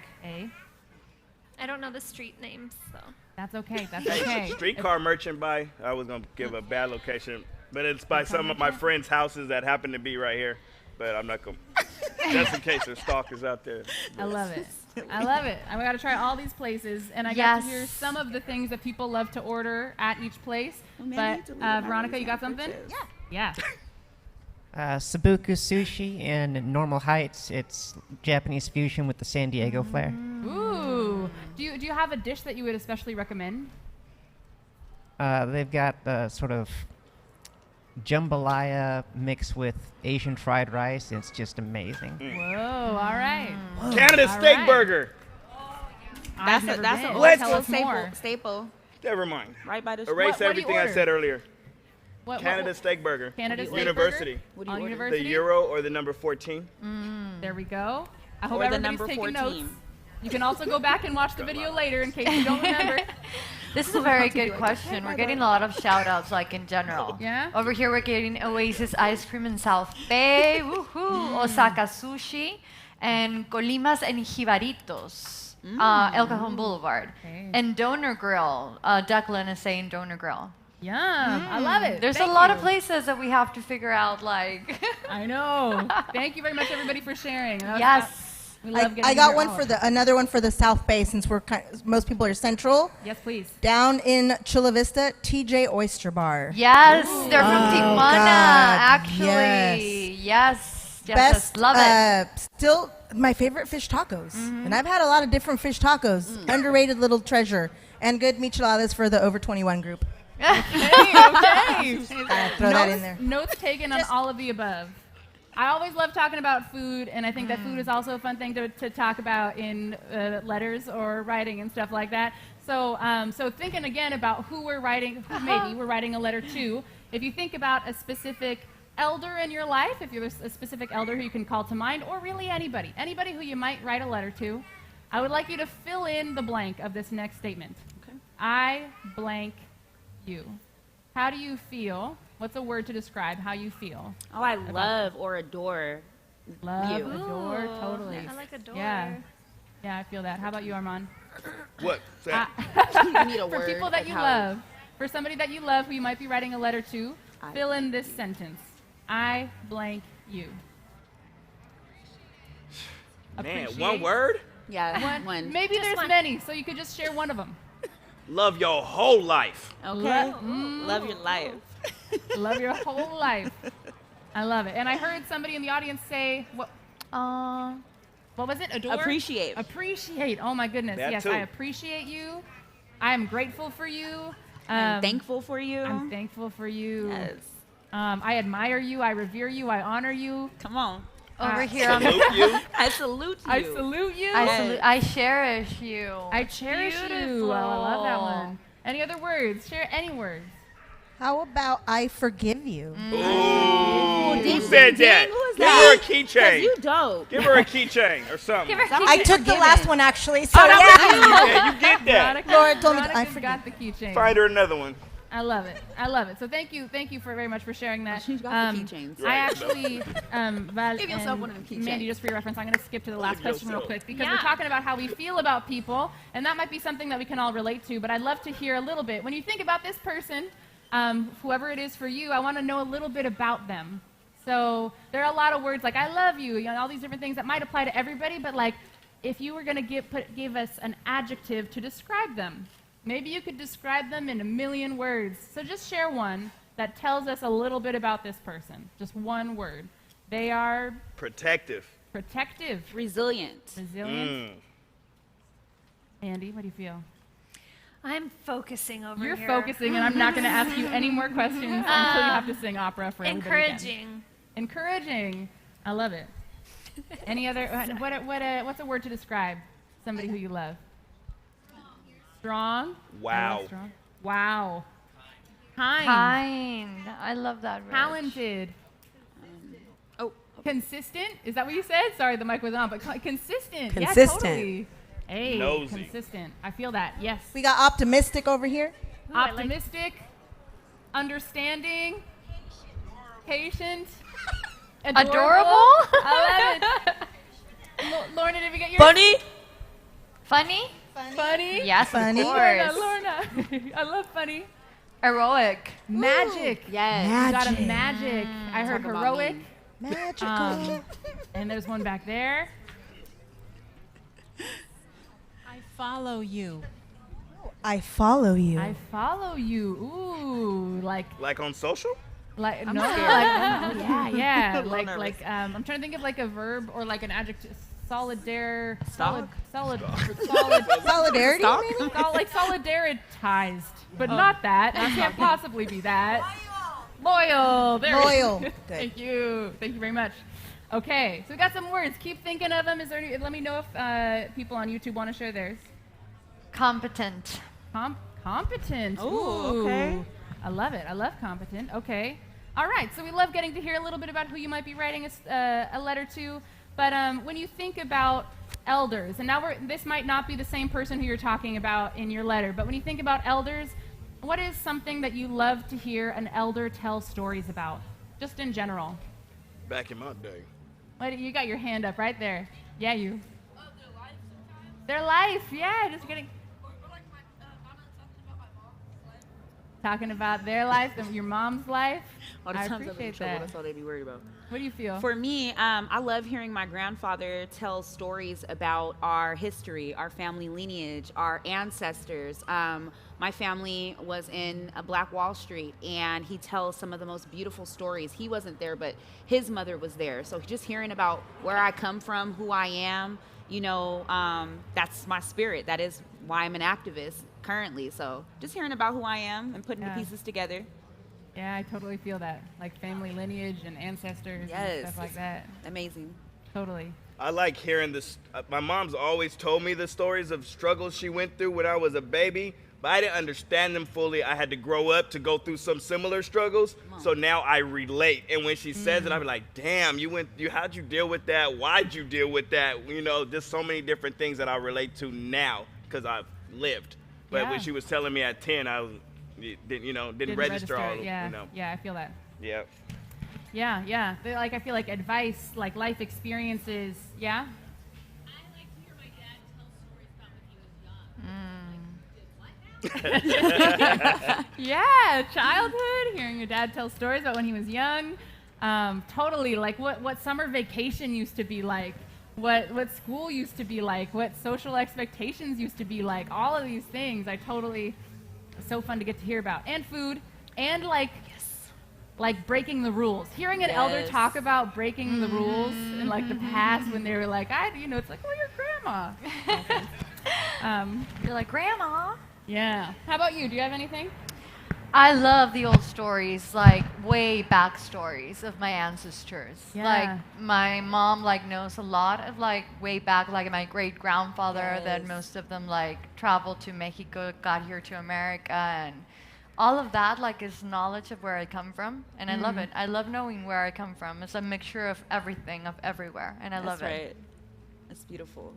Speaker 3: I don't know the street names, so.
Speaker 6: That's okay. That's okay.
Speaker 2: Streetcar Merchant by, I was going to give a bad location, but it's by some of my friends' houses that happen to be right here. But I'm not going to, just in case there's stalkers out there.
Speaker 6: I love it. I love it. I got to try all these places, and I got to hear some of the things that people love to order at each place. But Veronica, you got something? Yeah.
Speaker 18: Sabuku Sushi in Normal Heights. It's Japanese fusion with the San Diego flair.
Speaker 6: Ooh. Do you have a dish that you would especially recommend?
Speaker 18: They've got the sort of jambalaya mixed with Asian fried rice. It's just amazing.
Speaker 6: Whoa, all right.
Speaker 2: Canada Steak Burger.
Speaker 14: That's a
Speaker 2: Let's
Speaker 14: staple.
Speaker 2: Never mind.
Speaker 14: Right by the
Speaker 2: Erase everything I said earlier. Canada Steak Burger.
Speaker 6: Canada Steak
Speaker 2: University.
Speaker 6: Burger? What do you order?
Speaker 2: The Euro or the number 14.
Speaker 6: There we go. I hope
Speaker 14: Or the
Speaker 6: everybody's
Speaker 14: number
Speaker 6: taking
Speaker 14: 14.
Speaker 6: notes. You can also go back and watch the video later in case you don't remember.
Speaker 16: This is a very good question. We're getting a lot of shout-outs, like, in general.
Speaker 6: Yeah?
Speaker 16: Over here, we're getting Oasis Ice Cream in South Bay, woohoo, Osaka Sushi, and Colimas and Jibaritos, El Cajon Boulevard. And Donor Grill, Declan is saying Donor Grill.
Speaker 6: Yum, I love it.
Speaker 16: There's
Speaker 6: Thank
Speaker 16: a lot
Speaker 6: you.
Speaker 16: of places that we have to figure out, like.
Speaker 6: I know. Thank you very much, everybody, for sharing.
Speaker 16: Yes.
Speaker 6: We love getting
Speaker 15: I got
Speaker 6: your
Speaker 15: one
Speaker 6: hour.
Speaker 15: for another one for the South Bay since most people are central.
Speaker 6: Yes, please.
Speaker 15: Down in Chula Vista, TJ Oyster Bar.
Speaker 16: Yes, they're from Tijuana,
Speaker 15: God,
Speaker 16: actually. Yes.
Speaker 15: Best,
Speaker 16: love it.
Speaker 15: Still my favorite fish tacos. And I've had a lot of different fish tacos. Underrated little treasure. And good micheladas for the over 21 group.
Speaker 6: Okay.
Speaker 15: Throw that in there.
Speaker 6: Notes taken on all of the above. I always love talking about food, and I think that food is also a fun thing to talk about in letters or writing and stuff like that. So, so thinking again about who we're writing, who maybe we're writing a letter to. If you think about a specific elder in your life, if you're a specific elder who you can call to mind, or really anybody who you might write a letter to, I would like you to fill in the blank of this next statement. Okay. I blank you. How do you feel? What's a word to describe how you feel?
Speaker 14: Oh, I love or adore
Speaker 6: Love,
Speaker 14: you.
Speaker 6: adore, totally.
Speaker 3: I like adore.
Speaker 6: Yeah, I feel that. How about you, Armand?
Speaker 2: What?
Speaker 14: You need a
Speaker 6: For
Speaker 14: word
Speaker 6: people that
Speaker 14: of
Speaker 6: you
Speaker 14: how-
Speaker 6: love, for somebody that you love who you might be writing a letter to, fill in this sentence. I blank you.
Speaker 2: Man,
Speaker 6: Appreciate.
Speaker 2: one word?
Speaker 14: Yeah,
Speaker 6: One. Maybe there's many, so you could just share one of them.
Speaker 2: Love your whole life.
Speaker 14: Okay. Love your life.
Speaker 6: Love your whole life. I love it. And I heard somebody in the audience say, what was it? Adore?
Speaker 14: Appreciate.
Speaker 6: Appreciate. Oh my goodness.
Speaker 14: That
Speaker 6: yes,
Speaker 14: too.
Speaker 6: I appreciate you. I am grateful for you.
Speaker 14: I'm thankful for you.
Speaker 6: I'm thankful for you.
Speaker 14: Yes.
Speaker 6: I admire you. I revere you. I honor you.
Speaker 14: Come on.
Speaker 16: Over here.
Speaker 2: Salute you.
Speaker 14: I salute you.
Speaker 6: I salute you.
Speaker 16: I cherish you.
Speaker 6: I cherish you. Oh, I love that one. Any other words? Share any words.
Speaker 15: How about I forgive you?
Speaker 2: Ooh, who
Speaker 6: Ding,
Speaker 2: said
Speaker 6: ding,
Speaker 2: that?
Speaker 6: ding. Who is
Speaker 2: Give
Speaker 6: that?
Speaker 2: her a
Speaker 6: 'Cause
Speaker 2: keychain.
Speaker 6: you dope.
Speaker 2: Give her a keychain or something.
Speaker 15: I took the last one actually, so
Speaker 6: that was you.
Speaker 2: Yeah, you get that.
Speaker 15: Laura told me
Speaker 6: Veronica's
Speaker 15: I
Speaker 6: got the keychain.
Speaker 2: Find her another one.
Speaker 6: I love it. I love it. So thank you very much for sharing that.
Speaker 14: She's got the keychains.
Speaker 6: I
Speaker 2: Right.
Speaker 6: actually, Val
Speaker 14: Give yourself
Speaker 6: and
Speaker 14: one of them keychains.
Speaker 6: Mandy, just for your reference, I'm going to skip to the last
Speaker 2: Give
Speaker 6: question real
Speaker 2: yourself.
Speaker 6: quick because
Speaker 3: Yeah.
Speaker 6: we're talking about how we feel about people, and that might be something that we can all relate to. But I'd love to hear a little bit. When you think about this person, whoever it is for you, I want to know a little bit about them. So there are a lot of words like "I love you," all these different things that might apply to everybody. But like, if you were going to give us an adjective to describe them. Maybe you could describe them in a million words. So just share one that tells us a little bit about this person. Just one word. They are
Speaker 2: Protective.
Speaker 6: protective.
Speaker 14: Resilient.
Speaker 6: Resilient. Andy, what do you feel?
Speaker 3: I'm focusing over
Speaker 6: You're
Speaker 3: here.
Speaker 6: focusing, and I'm not going to ask you any more questions until you have to sing opera for everybody again.
Speaker 3: Encouraging.
Speaker 6: Encouraging. I love it. Any other? What's a word to describe somebody who you love? Strong.
Speaker 2: Wow.
Speaker 6: I love strong. Wow. Kind.
Speaker 16: Kind. I love that word.
Speaker 6: Talented. Consistent. Is that what you said? Sorry, the mic was on, but consistent. Yeah,
Speaker 17: Consistent.
Speaker 6: totally. Hey,
Speaker 2: Nosy.
Speaker 6: consistent. I feel that. Yes.
Speaker 15: We got optimistic over here.
Speaker 6: Optimistic. Understanding. Patient.
Speaker 16: Adorable?
Speaker 6: I love it. Lorna, did we get your
Speaker 17: Funny?
Speaker 16: Funny?
Speaker 6: Funny?
Speaker 16: Yes,
Speaker 15: Funny.
Speaker 16: of course.
Speaker 6: Lorna. I love funny.
Speaker 16: Heroic.
Speaker 6: Magic.
Speaker 14: Yes.
Speaker 6: You got a magic. I heard
Speaker 14: Talk about
Speaker 6: heroic.
Speaker 14: me.
Speaker 15: Magical.
Speaker 6: And there's one back there.
Speaker 19: I follow you.
Speaker 15: I follow you.
Speaker 6: I follow you. Ooh, like
Speaker 2: On social?
Speaker 6: no,
Speaker 14: I'm
Speaker 6: like
Speaker 14: scared.
Speaker 6: yeah.
Speaker 14: A little nervous.
Speaker 6: I'm trying to think of like a verb or like an adjective. Solidarity.
Speaker 14: Stalk?
Speaker 15: Solidarity,
Speaker 14: Stalk?
Speaker 15: maybe?
Speaker 6: Like solidaritized, but not that. It can't possibly be that. Loyal. There we
Speaker 15: Loyal.
Speaker 6: go.
Speaker 15: Good.
Speaker 6: Thank you. Thank you very much. Okay, so we got some words. Keep thinking of them. Is there any, let me know if people on YouTube want to share theirs.
Speaker 16: Competent.
Speaker 6: Competent.
Speaker 14: Ooh, okay.
Speaker 6: I love it. I love competent. Okay. All right. So we love getting to hear a little bit about who you might be writing a letter to. But when you think about elders, and now this might not be the same person who you're talking about in your letter, but when you think about elders, what is something that you love to hear an elder tell stories about, just in general?
Speaker 2: Back in my day.
Speaker 6: What, you got your hand up right there. Yeah, you. Their life, yeah, just getting. Talking about their life, your mom's life.
Speaker 14: All the
Speaker 6: I
Speaker 14: times I've been in
Speaker 6: appreciate
Speaker 14: trouble,
Speaker 6: that.
Speaker 14: that's all they be worried about.
Speaker 6: What do you feel?
Speaker 14: For me, I love hearing my grandfather tell stories about our history, our family lineage, our ancestors. My family was in Black Wall Street, and he tells some of the most beautiful stories. He wasn't there, but his mother was there. So just hearing about where I come from, who I am, that's my spirit. That is why I'm an activist currently. So just hearing about who I am and putting the pieces together.
Speaker 6: Yeah, I totally feel that. Like family lineage and ancestors and stuff like that.
Speaker 14: Amazing.
Speaker 6: Totally.
Speaker 2: I like hearing this. My mom's always told me the stories of struggles she went through when I was a baby, but I didn't understand them fully. I had to grow up to go through some similar struggles. So now I relate. And when she says it, I'm like, damn, how'd you deal with that? Why'd you deal with that? Just so many different things that I relate to now because I've lived. But when she was telling me at 10, I didn't register all of them.
Speaker 6: Yeah, yeah, I feel that.
Speaker 2: Yeah.
Speaker 6: Yeah. I feel like advice, like life experiences. Yeah. Yeah, childhood, hearing your dad tell stories about when he was young. Totally, like what summer vacation used to be like, what school used to be like, what social expectations used to be like, all of these things it's so fun to get to hear about. And food, and like breaking the rules. Hearing an elder talk about breaking the rules in like the past when they were like, it's like, oh, your grandma.
Speaker 16: You're like, Grandma.
Speaker 6: Yeah. How about you? Do you have anything?
Speaker 16: I love the old stories, like way back stories of my ancestors.
Speaker 6: Yeah.
Speaker 16: Like my mom knows a lot of way back, like my great grandfather. Then most of them traveled to Mexico, got here to America, and all of that like is knowledge of where I come from, and I love
Speaker 14: Mhm.
Speaker 16: it. I love knowing where I come from. It's a mixture of everything, of everywhere, and I love
Speaker 14: That's
Speaker 16: it.
Speaker 14: right. That's beautiful.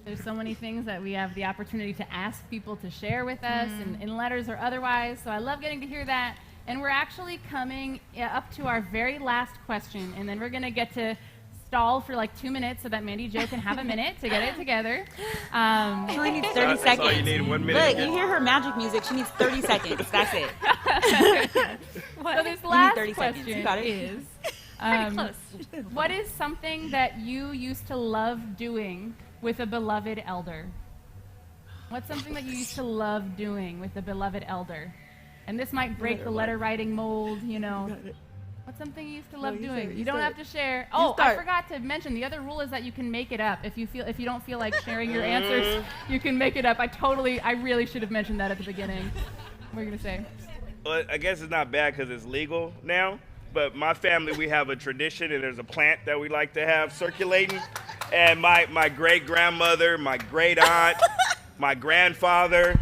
Speaker 6: There's so many things that we have the opportunity to ask people to share with us in letters or otherwise. So I love getting to hear that. And we're actually coming up to our very last question, and then we're going to get to stall for like 2 minutes so that Mandi Jo can have a minute to get it together.
Speaker 14: She only needs 30
Speaker 2: That's
Speaker 14: seconds.
Speaker 2: all you need, 1 minute.
Speaker 14: Look, you hear her magic music. She needs 30 seconds. That's it.
Speaker 6: So this
Speaker 14: You need
Speaker 6: last
Speaker 14: 30 seconds. You
Speaker 6: question
Speaker 14: got it.
Speaker 6: is,
Speaker 16: Pretty close.
Speaker 6: what is something that you used to love doing with a beloved elder? What's something that you used to love doing with a beloved elder? And this might break the letter writing mold, you know. What's something you used to love
Speaker 14: you
Speaker 6: doing?
Speaker 14: say it,
Speaker 6: You
Speaker 14: you
Speaker 6: don't
Speaker 14: say
Speaker 6: have
Speaker 14: it.
Speaker 6: to share.
Speaker 14: You
Speaker 6: Oh, I
Speaker 14: start.
Speaker 6: forgot to mention the other rule is that you can make it up. If you don't feel like sharing your answers, you can make it up. I really should have mentioned that at the beginning. What are you gonna say?
Speaker 2: Well, I guess it's not bad because it's legal now. But my family, we have a tradition, and there's a plant that we like to have circulating. And my great grandmother, my great aunt, my grandfather,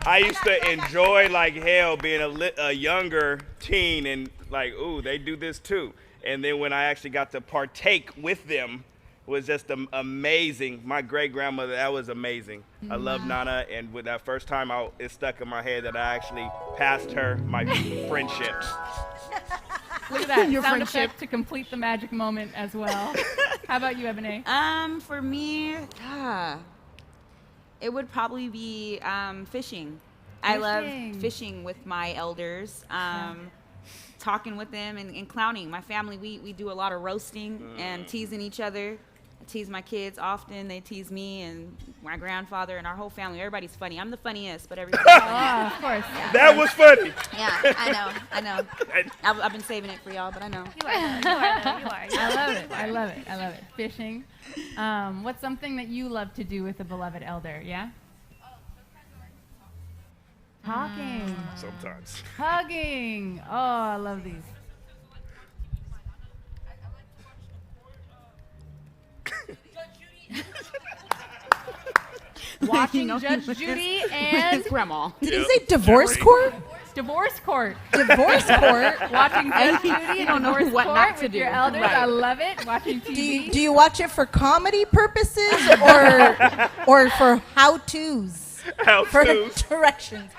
Speaker 2: I used to enjoy like hell being a younger teen and like, ooh, they do this too. And then when I actually got to partake with them, was just amazing. My great grandmother, that was amazing. I love Nana, and with that first time, it stuck in my head that I actually passed her my friendships.
Speaker 6: Look at that
Speaker 14: Your
Speaker 6: sound
Speaker 14: friendship.
Speaker 6: effect to complete the magic moment as well. How about you, Ebony?
Speaker 14: For me, it would probably be fishing. I love
Speaker 6: Fishing.
Speaker 14: fishing with my elders, talking with them and clowning. My family, we do a lot of roasting and teasing each other. I tease my kids often. They tease me and my grandfather and our whole family. Everybody's funny. I'm the funniest, but everybody's funny.
Speaker 6: Of course.
Speaker 2: That was funny.
Speaker 14: Yeah, I know. I've been saving it for y'all, but I know.
Speaker 3: You are, though. You are.
Speaker 6: I love it. Fishing. What's something that you love to do with a beloved elder? Yeah. Talking.
Speaker 2: Sometimes.
Speaker 6: Hugging. Oh, I love these. Watching Judge Judy and
Speaker 14: Grandma.
Speaker 15: Did he say divorce court?
Speaker 6: Divorce court.
Speaker 15: Divorce court.
Speaker 6: Watching Judge Judy and
Speaker 14: don't know
Speaker 6: divorce
Speaker 14: what
Speaker 6: court
Speaker 14: not to
Speaker 6: with
Speaker 14: do.
Speaker 6: your elders.
Speaker 14: Right.
Speaker 6: I love it. Watching TV.
Speaker 15: Do you watch it for comedy purposes or for how-tos? For
Speaker 2: How-tos.
Speaker 15: directions.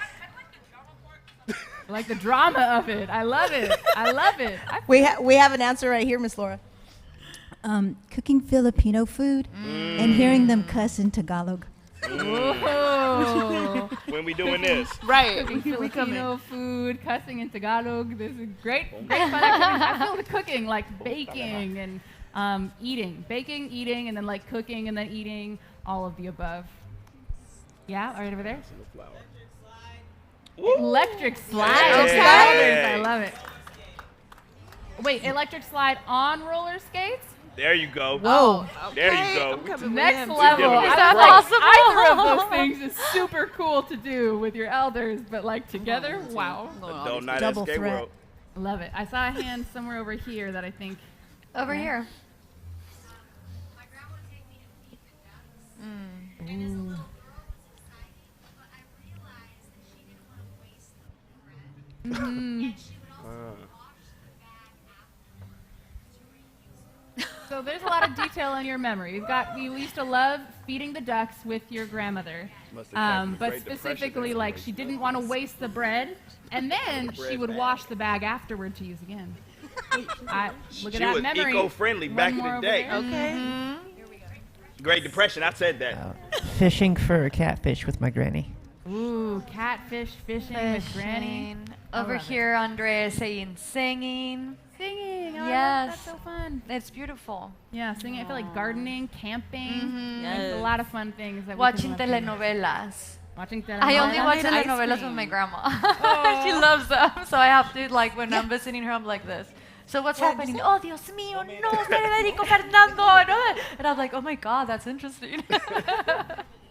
Speaker 6: Like the drama of it. I love it.
Speaker 15: We have an answer right here, Miss Laura.
Speaker 20: Cooking Filipino food and hearing them cuss in Tagalog.
Speaker 6: Whoa.
Speaker 2: When we doing this?
Speaker 14: Right.
Speaker 6: Cooking Filipino food, cussing in Tagalog. This is great fun activities. I feel the cooking, like baking and eating. Baking, eating, and then like cooking and then eating, all of the above. Yeah, right over there. Electric slide.
Speaker 2: Yeah.
Speaker 6: I love it. Wait, electric slide on roller skates?
Speaker 2: There you go.
Speaker 6: Whoa.
Speaker 2: There you go.
Speaker 6: Next level.
Speaker 2: Is
Speaker 6: I
Speaker 16: that
Speaker 6: was
Speaker 16: possible?
Speaker 6: Either of those things is super cool to do with your elders, but like together, wow.
Speaker 2: Adult night at
Speaker 15: Double
Speaker 2: Skate
Speaker 15: threat.
Speaker 2: World.
Speaker 6: Love it. I saw a hand somewhere over here that I think.
Speaker 16: Over here.
Speaker 15: Ooh.
Speaker 6: So there's a lot of detail in your memory. You used to love feeding the ducks with your grandmother,
Speaker 2: Must have
Speaker 6: but
Speaker 2: Great Depression
Speaker 6: specifically
Speaker 2: era.
Speaker 6: like she didn't want to waste the bread, and then she would wash the bag afterward to use again. Look at
Speaker 2: She
Speaker 6: that
Speaker 2: was
Speaker 6: memory.
Speaker 2: eco-friendly
Speaker 6: One
Speaker 2: back in
Speaker 6: more
Speaker 2: the
Speaker 6: over
Speaker 2: day.
Speaker 6: there.
Speaker 14: Okay.
Speaker 2: Great Depression. I said that.
Speaker 18: Fishing for catfish with my granny.
Speaker 6: Ooh, catfish fishing with Granny. I
Speaker 16: Over
Speaker 6: love it.
Speaker 16: here, Andrea saying singing.
Speaker 6: Singing. Oh,
Speaker 16: Yes.
Speaker 6: that's so fun.
Speaker 16: It's beautiful.
Speaker 6: Yeah, singing. I feel like gardening, camping.
Speaker 16: Mhm.
Speaker 6: There's a lot of fun things that
Speaker 16: Watching
Speaker 6: we can love doing.
Speaker 16: telenovelas.
Speaker 6: Watching telenovelas.
Speaker 16: I only watch
Speaker 14: made ice
Speaker 16: telenovelas with
Speaker 14: cream.
Speaker 16: my grandma. She loves them, so I have to like when I'm visiting her, I'm like this. So what's happening? Oh, Dios mío, no, Federico Fernando, no. And I'm like, oh my God, that's interesting.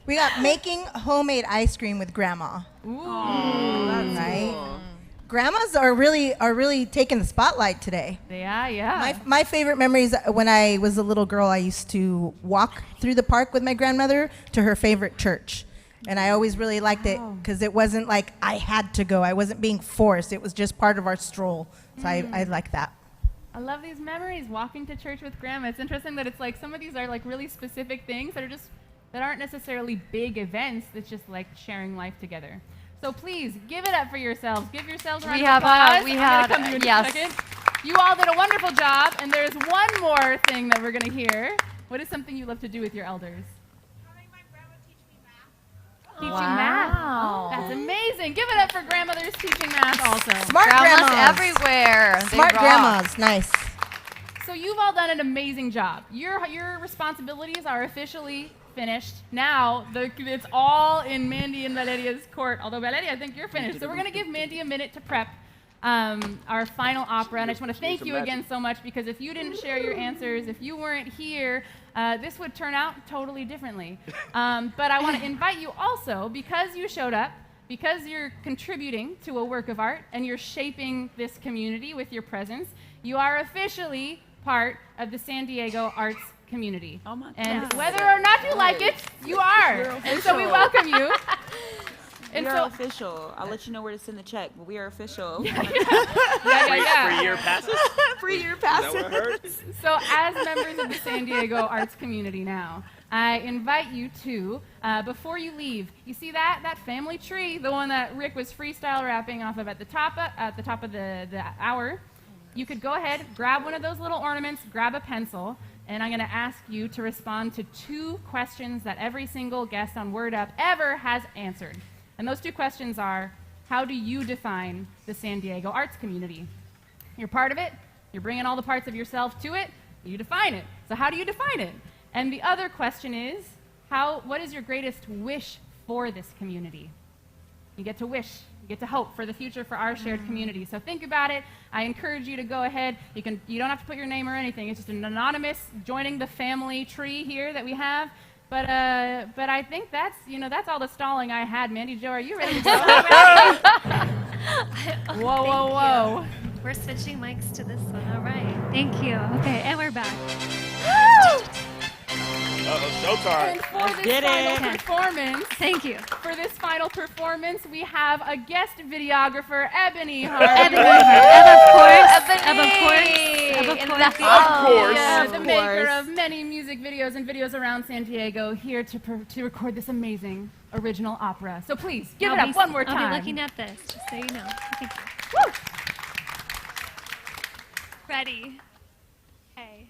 Speaker 15: We got making homemade ice cream with grandma.
Speaker 6: Ooh,
Speaker 14: that's
Speaker 15: right?
Speaker 14: cool.
Speaker 15: Grandmas are really taking the spotlight today.
Speaker 6: Yeah.
Speaker 15: My favorite memories when I was a little girl, I used to walk through the park with my grandmother to her favorite church. And I always really liked it because it wasn't like I had to go. I wasn't being forced. It was just part of our stroll. So I like that.
Speaker 6: I love these memories, walking to church with grandma. It's interesting that it's like some of these are like really specific things that are just, that aren't necessarily big events. It's just like sharing life together. So please give it up for yourselves. Give yourselves a round of applause. I'm gonna come to you in a second. You all did a wonderful job, and there's one more thing that we're going to hear. What is something you love to do with your elders? Teaching math. Oh, that's amazing. Give it up for grandmothers teaching math also.
Speaker 15: Smart grandmas
Speaker 16: everywhere.
Speaker 15: Smart grandmas. Nice.
Speaker 6: So you've all done an amazing job. Your responsibilities are officially finished. Now it's all in Mandi and Valeria's court. Although Valeria, I think you're finished. So we're going to give Mandi a minute to prep our final opera. And I just want to thank you again so much, because if you didn't share your answers, if you weren't here, this would turn out totally differently. But I want to invite you also, because you showed up, because you're contributing to a work of art and you're shaping this community with your presence, you are officially part of the San Diego arts community. Oh my and God. Whether or not you like it, you are. And so we welcome you.
Speaker 21: And we are official. I'll let you know where to send the check, but we are official.
Speaker 2: Free year passes?
Speaker 21: Free year passes.
Speaker 2: Is that what I heard?
Speaker 6: So as members of the San Diego arts community now, I invite you to, before you leave, you see that family tree, the one that Rick was freestyle rapping off of at the top of the hour. You could go ahead, grab one of those little ornaments, grab a pencil, and I'm going to ask you to respond to 2 questions that every single guest on Word Up ever has answered. And those 2 questions are, how do you define the San Diego arts community? You're part of it, you're bringing all the parts of yourself to it, you define it. So how do you define it? And the other question is, what is your greatest wish for this community? You get to wish, you get to hope for the future for our shared community. So think about it. I encourage you to go ahead. You don't have to put your name or anything. It's just an anonymous joining the family tree here that we have. But I think that's all the stalling I had. Mandi Jo, are you ready to go? Whoa.
Speaker 3: We're switching mics to this one. All right. Thank you. Okay, and we're back.
Speaker 2: Showtime.
Speaker 6: And for this final performance,
Speaker 3: thank you.
Speaker 6: For this final performance, we have a guest videographer, Eboni Harvey. The maker of many music videos and videos around San Diego, here to record this amazing original opera. So please, give it up one more time.
Speaker 3: I'll be looking at this, just so you know. Thank you. Woo! Ready. Okay.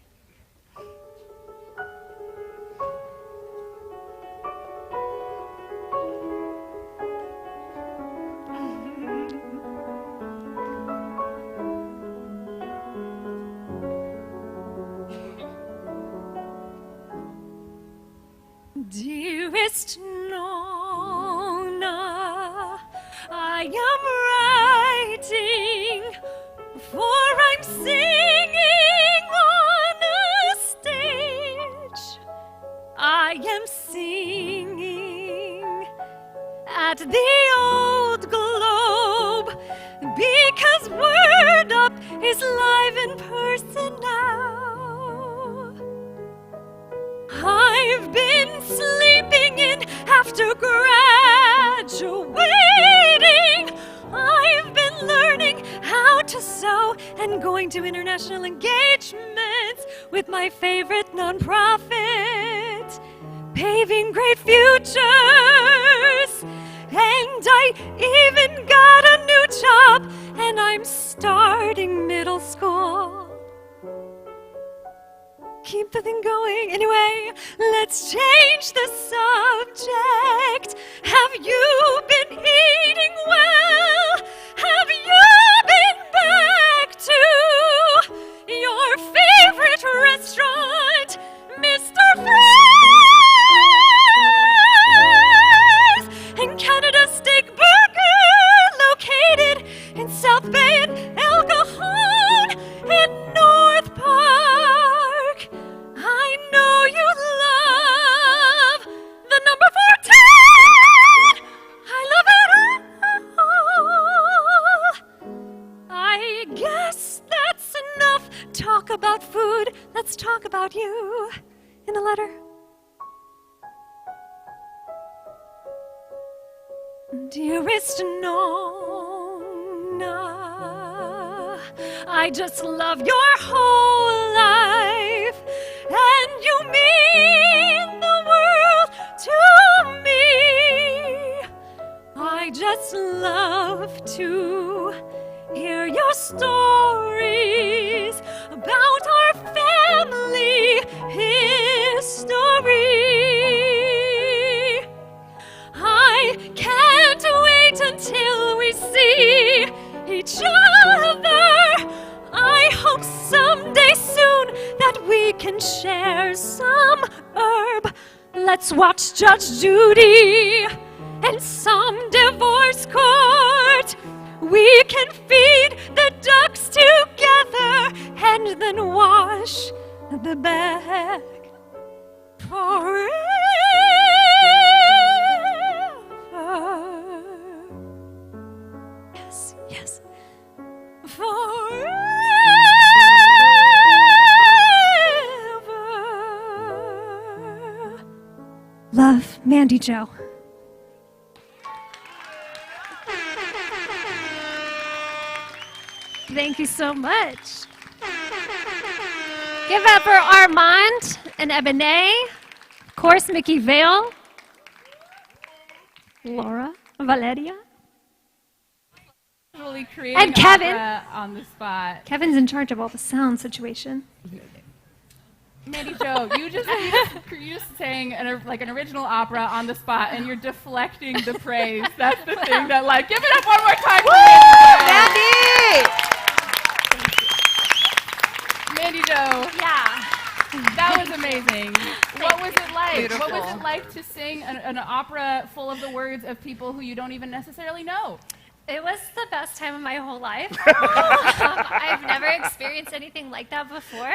Speaker 3: Dearest Nona, I am writing, for I'm singing on a stage. I am singing at the Old Globe, because Word Up is live in person now. I've been sleeping in after graduating. I've been learning how to sew and going to international engagements with my favorite nonprofit, paving great futures. And I even got a new job, and I'm starting middle school. Keep the thing going. Anyway, let's change the subject. Have you been eating well? Have you been back to your favorite restaurant, Mr. Fry's and Canada Steak Burger, located in South Bay and El Cajon in North Park. I know you love the number 14. I love it all. I guess that's enough talk about food. Let's talk about you in the letter. Dearest Nona, I just love your whole life, and you mean the world to me. I just love to hear your stories about our family history. I can't wait until we see each other. I hope someday soon that we can share some herb. Let's watch Judge Judy and some divorce court. We can feed the ducks together and then wash the bag forever. Yes, yes. Forever. Love, Mandi Jo. Thank you so much. Give it up for Armand and Ebonay. Of course, Mickey Vale. Laura, Valeria.
Speaker 6: Really creating
Speaker 3: And Kevin.
Speaker 6: opera on the spot.
Speaker 3: Kevin's in charge of all the sound situation.
Speaker 6: Mandi Jo, you just sang an original opera on the spot, and you're deflecting the praise. That's the thing that, like, give it up one more time for Mandi Jo.
Speaker 3: Yeah.
Speaker 6: That was amazing. What was it like?
Speaker 16: Beautiful.
Speaker 6: What was it like to sing an opera full of the words of people who you don't even necessarily know?
Speaker 3: It was the best time of my whole life. I've never experienced anything like that before,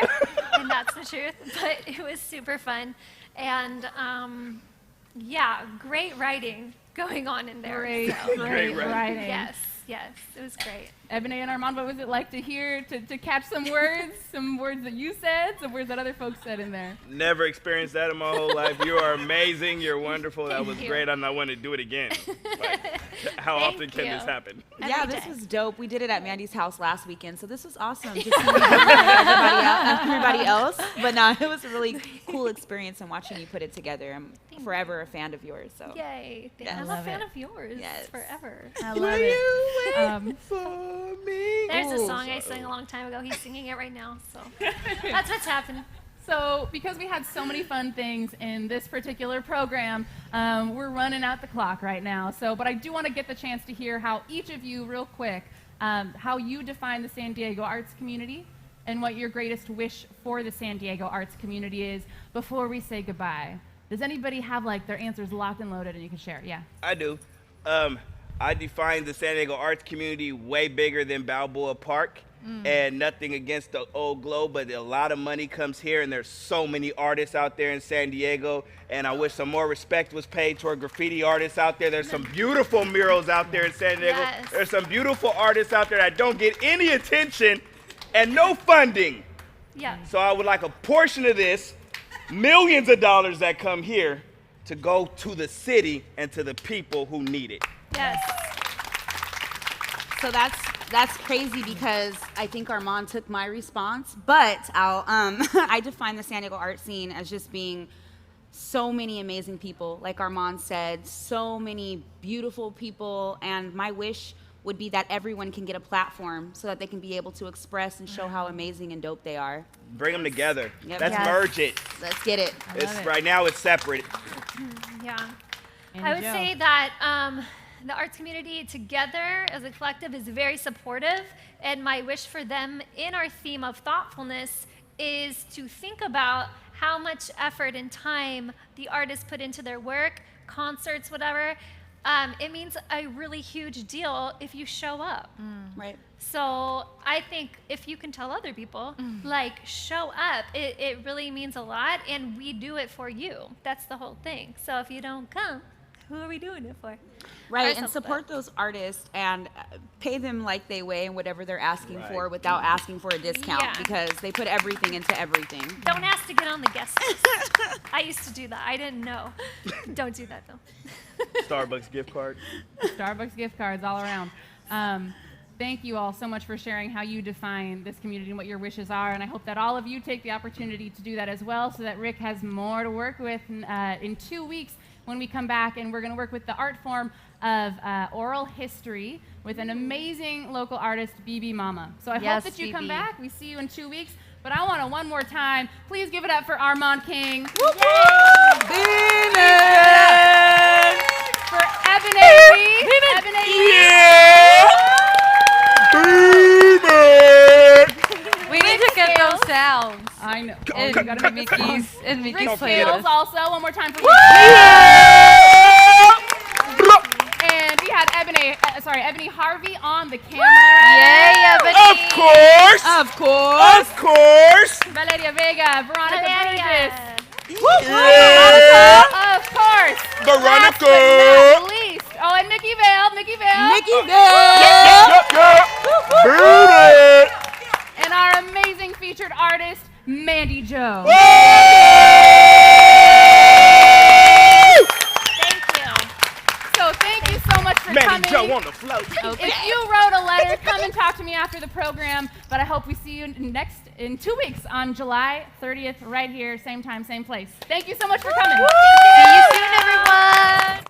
Speaker 3: and that's the truth, but it was super fun. And yeah, great writing going on in there.
Speaker 6: Great writing.
Speaker 3: Yes, yes, it was great.
Speaker 6: Ebonay and Armand, what was it like to hear, to catch some words that you said, some words that other folks said in there?
Speaker 2: Never experienced that in my whole life. You are amazing. You're wonderful. That was
Speaker 3: Thank you.
Speaker 2: great, and I want to do it again. Like, how often can this happen?
Speaker 21: Yeah, this was dope. We did it at Mandy's house last weekend, so this was awesome to see everybody else. But no, it was a really cool experience and watching you put it together. I'm forever a fan of yours. So
Speaker 3: Yay!
Speaker 21: Yes.
Speaker 3: I'm a fan of yours forever.
Speaker 6: I love it.
Speaker 3: There's a song I sang a long time ago. He's singing it right now, so that's what's happening.
Speaker 6: So because we had so many fun things in this particular program, we're running out the clock right now. But I do want to get the chance to hear how each of you, real quick, how you define the San Diego arts community and what your greatest wish for the San Diego arts community is before we say goodbye. Does anybody have their answers locked and loaded and you can share? Yeah.
Speaker 2: I do. I define the San Diego arts community way bigger than Balboa Park. And nothing against the old Globe, but a lot of money comes here, and there's so many artists out there in San Diego, and I wish some more respect was paid toward graffiti artists out there. There's some beautiful murals out there in San Diego.
Speaker 3: Yes.
Speaker 2: There's some beautiful artists out there that don't get any attention and no funding.
Speaker 3: Yeah.
Speaker 2: So I would like a portion of this, millions of dollars that come here, to go to the city and to the people who need it.
Speaker 3: Yes.
Speaker 14: So that's crazy because I think Armand took my response, but I define the San Diego art scene as just being so many amazing people, like Armand said, so many beautiful people, and my wish would be that everyone can get a platform so that they can be able to express and show how amazing and dope they are.
Speaker 2: Bring them together.
Speaker 14: Yep.
Speaker 2: Let's
Speaker 14: Yes.
Speaker 2: merge it.
Speaker 14: Let's get it.
Speaker 2: Right now it's separate.
Speaker 3: Yeah.
Speaker 6: And
Speaker 3: I would
Speaker 6: Joe.
Speaker 3: say that the arts community together as a collective is very supportive, and my wish for them in our theme of thoughtfulness is to think about how much effort and time the artists put into their work, concerts, whatever. It means a really huge deal if you show up.
Speaker 14: Right.
Speaker 3: So I think if you can tell other people, show up, it really means a lot, and we do it for you. That's the whole thing. So if you don't come, who are we doing it for?
Speaker 14: Right, and support those artists and pay them like they weigh and whatever they're asking for without asking for a discount because they put everything into everything.
Speaker 3: Don't ask to get on the guest list. I used to do that. I didn't know. Don't do that, though.
Speaker 2: Starbucks gift card.
Speaker 6: Starbucks gift cards all around. Thank you all so much for sharing how you define this community and what your wishes are. And I hope that all of you take the opportunity to do that as well so that Rick has more to work with in 2 weeks when we come back. And we're going to work with the art form of oral history with an amazing local artist, BB Mama. So I hope that you come back. We see you in 2 weeks. But I want to one more time, please give it up for Armand King. For Ebonay Lee. Ebonay Lee.
Speaker 16: We need to get those sounds.
Speaker 6: I know.
Speaker 16: And Mickey's
Speaker 6: Ric Scales
Speaker 16: playlist.
Speaker 6: also. One more time for Ric And we had Eboni Harvey on the camera.
Speaker 16: Yay, Ebony.
Speaker 2: Of course.
Speaker 6: Valeria Vega, Veronica Burgess.
Speaker 2: Yeah.
Speaker 6: Of course.
Speaker 2: Veronica.
Speaker 6: Last but not least. Oh, and Nikki Vale. And our amazing featured artist, Mandi Jo. So thank you so much for coming.
Speaker 2: Mandi Jo on the float.
Speaker 6: If you wrote a letter, come and talk to me after the program. But I hope we see you in 2 weeks on July 30th, right here, same time, same place. Thank you so much for coming.
Speaker 16: See you soon, everyone.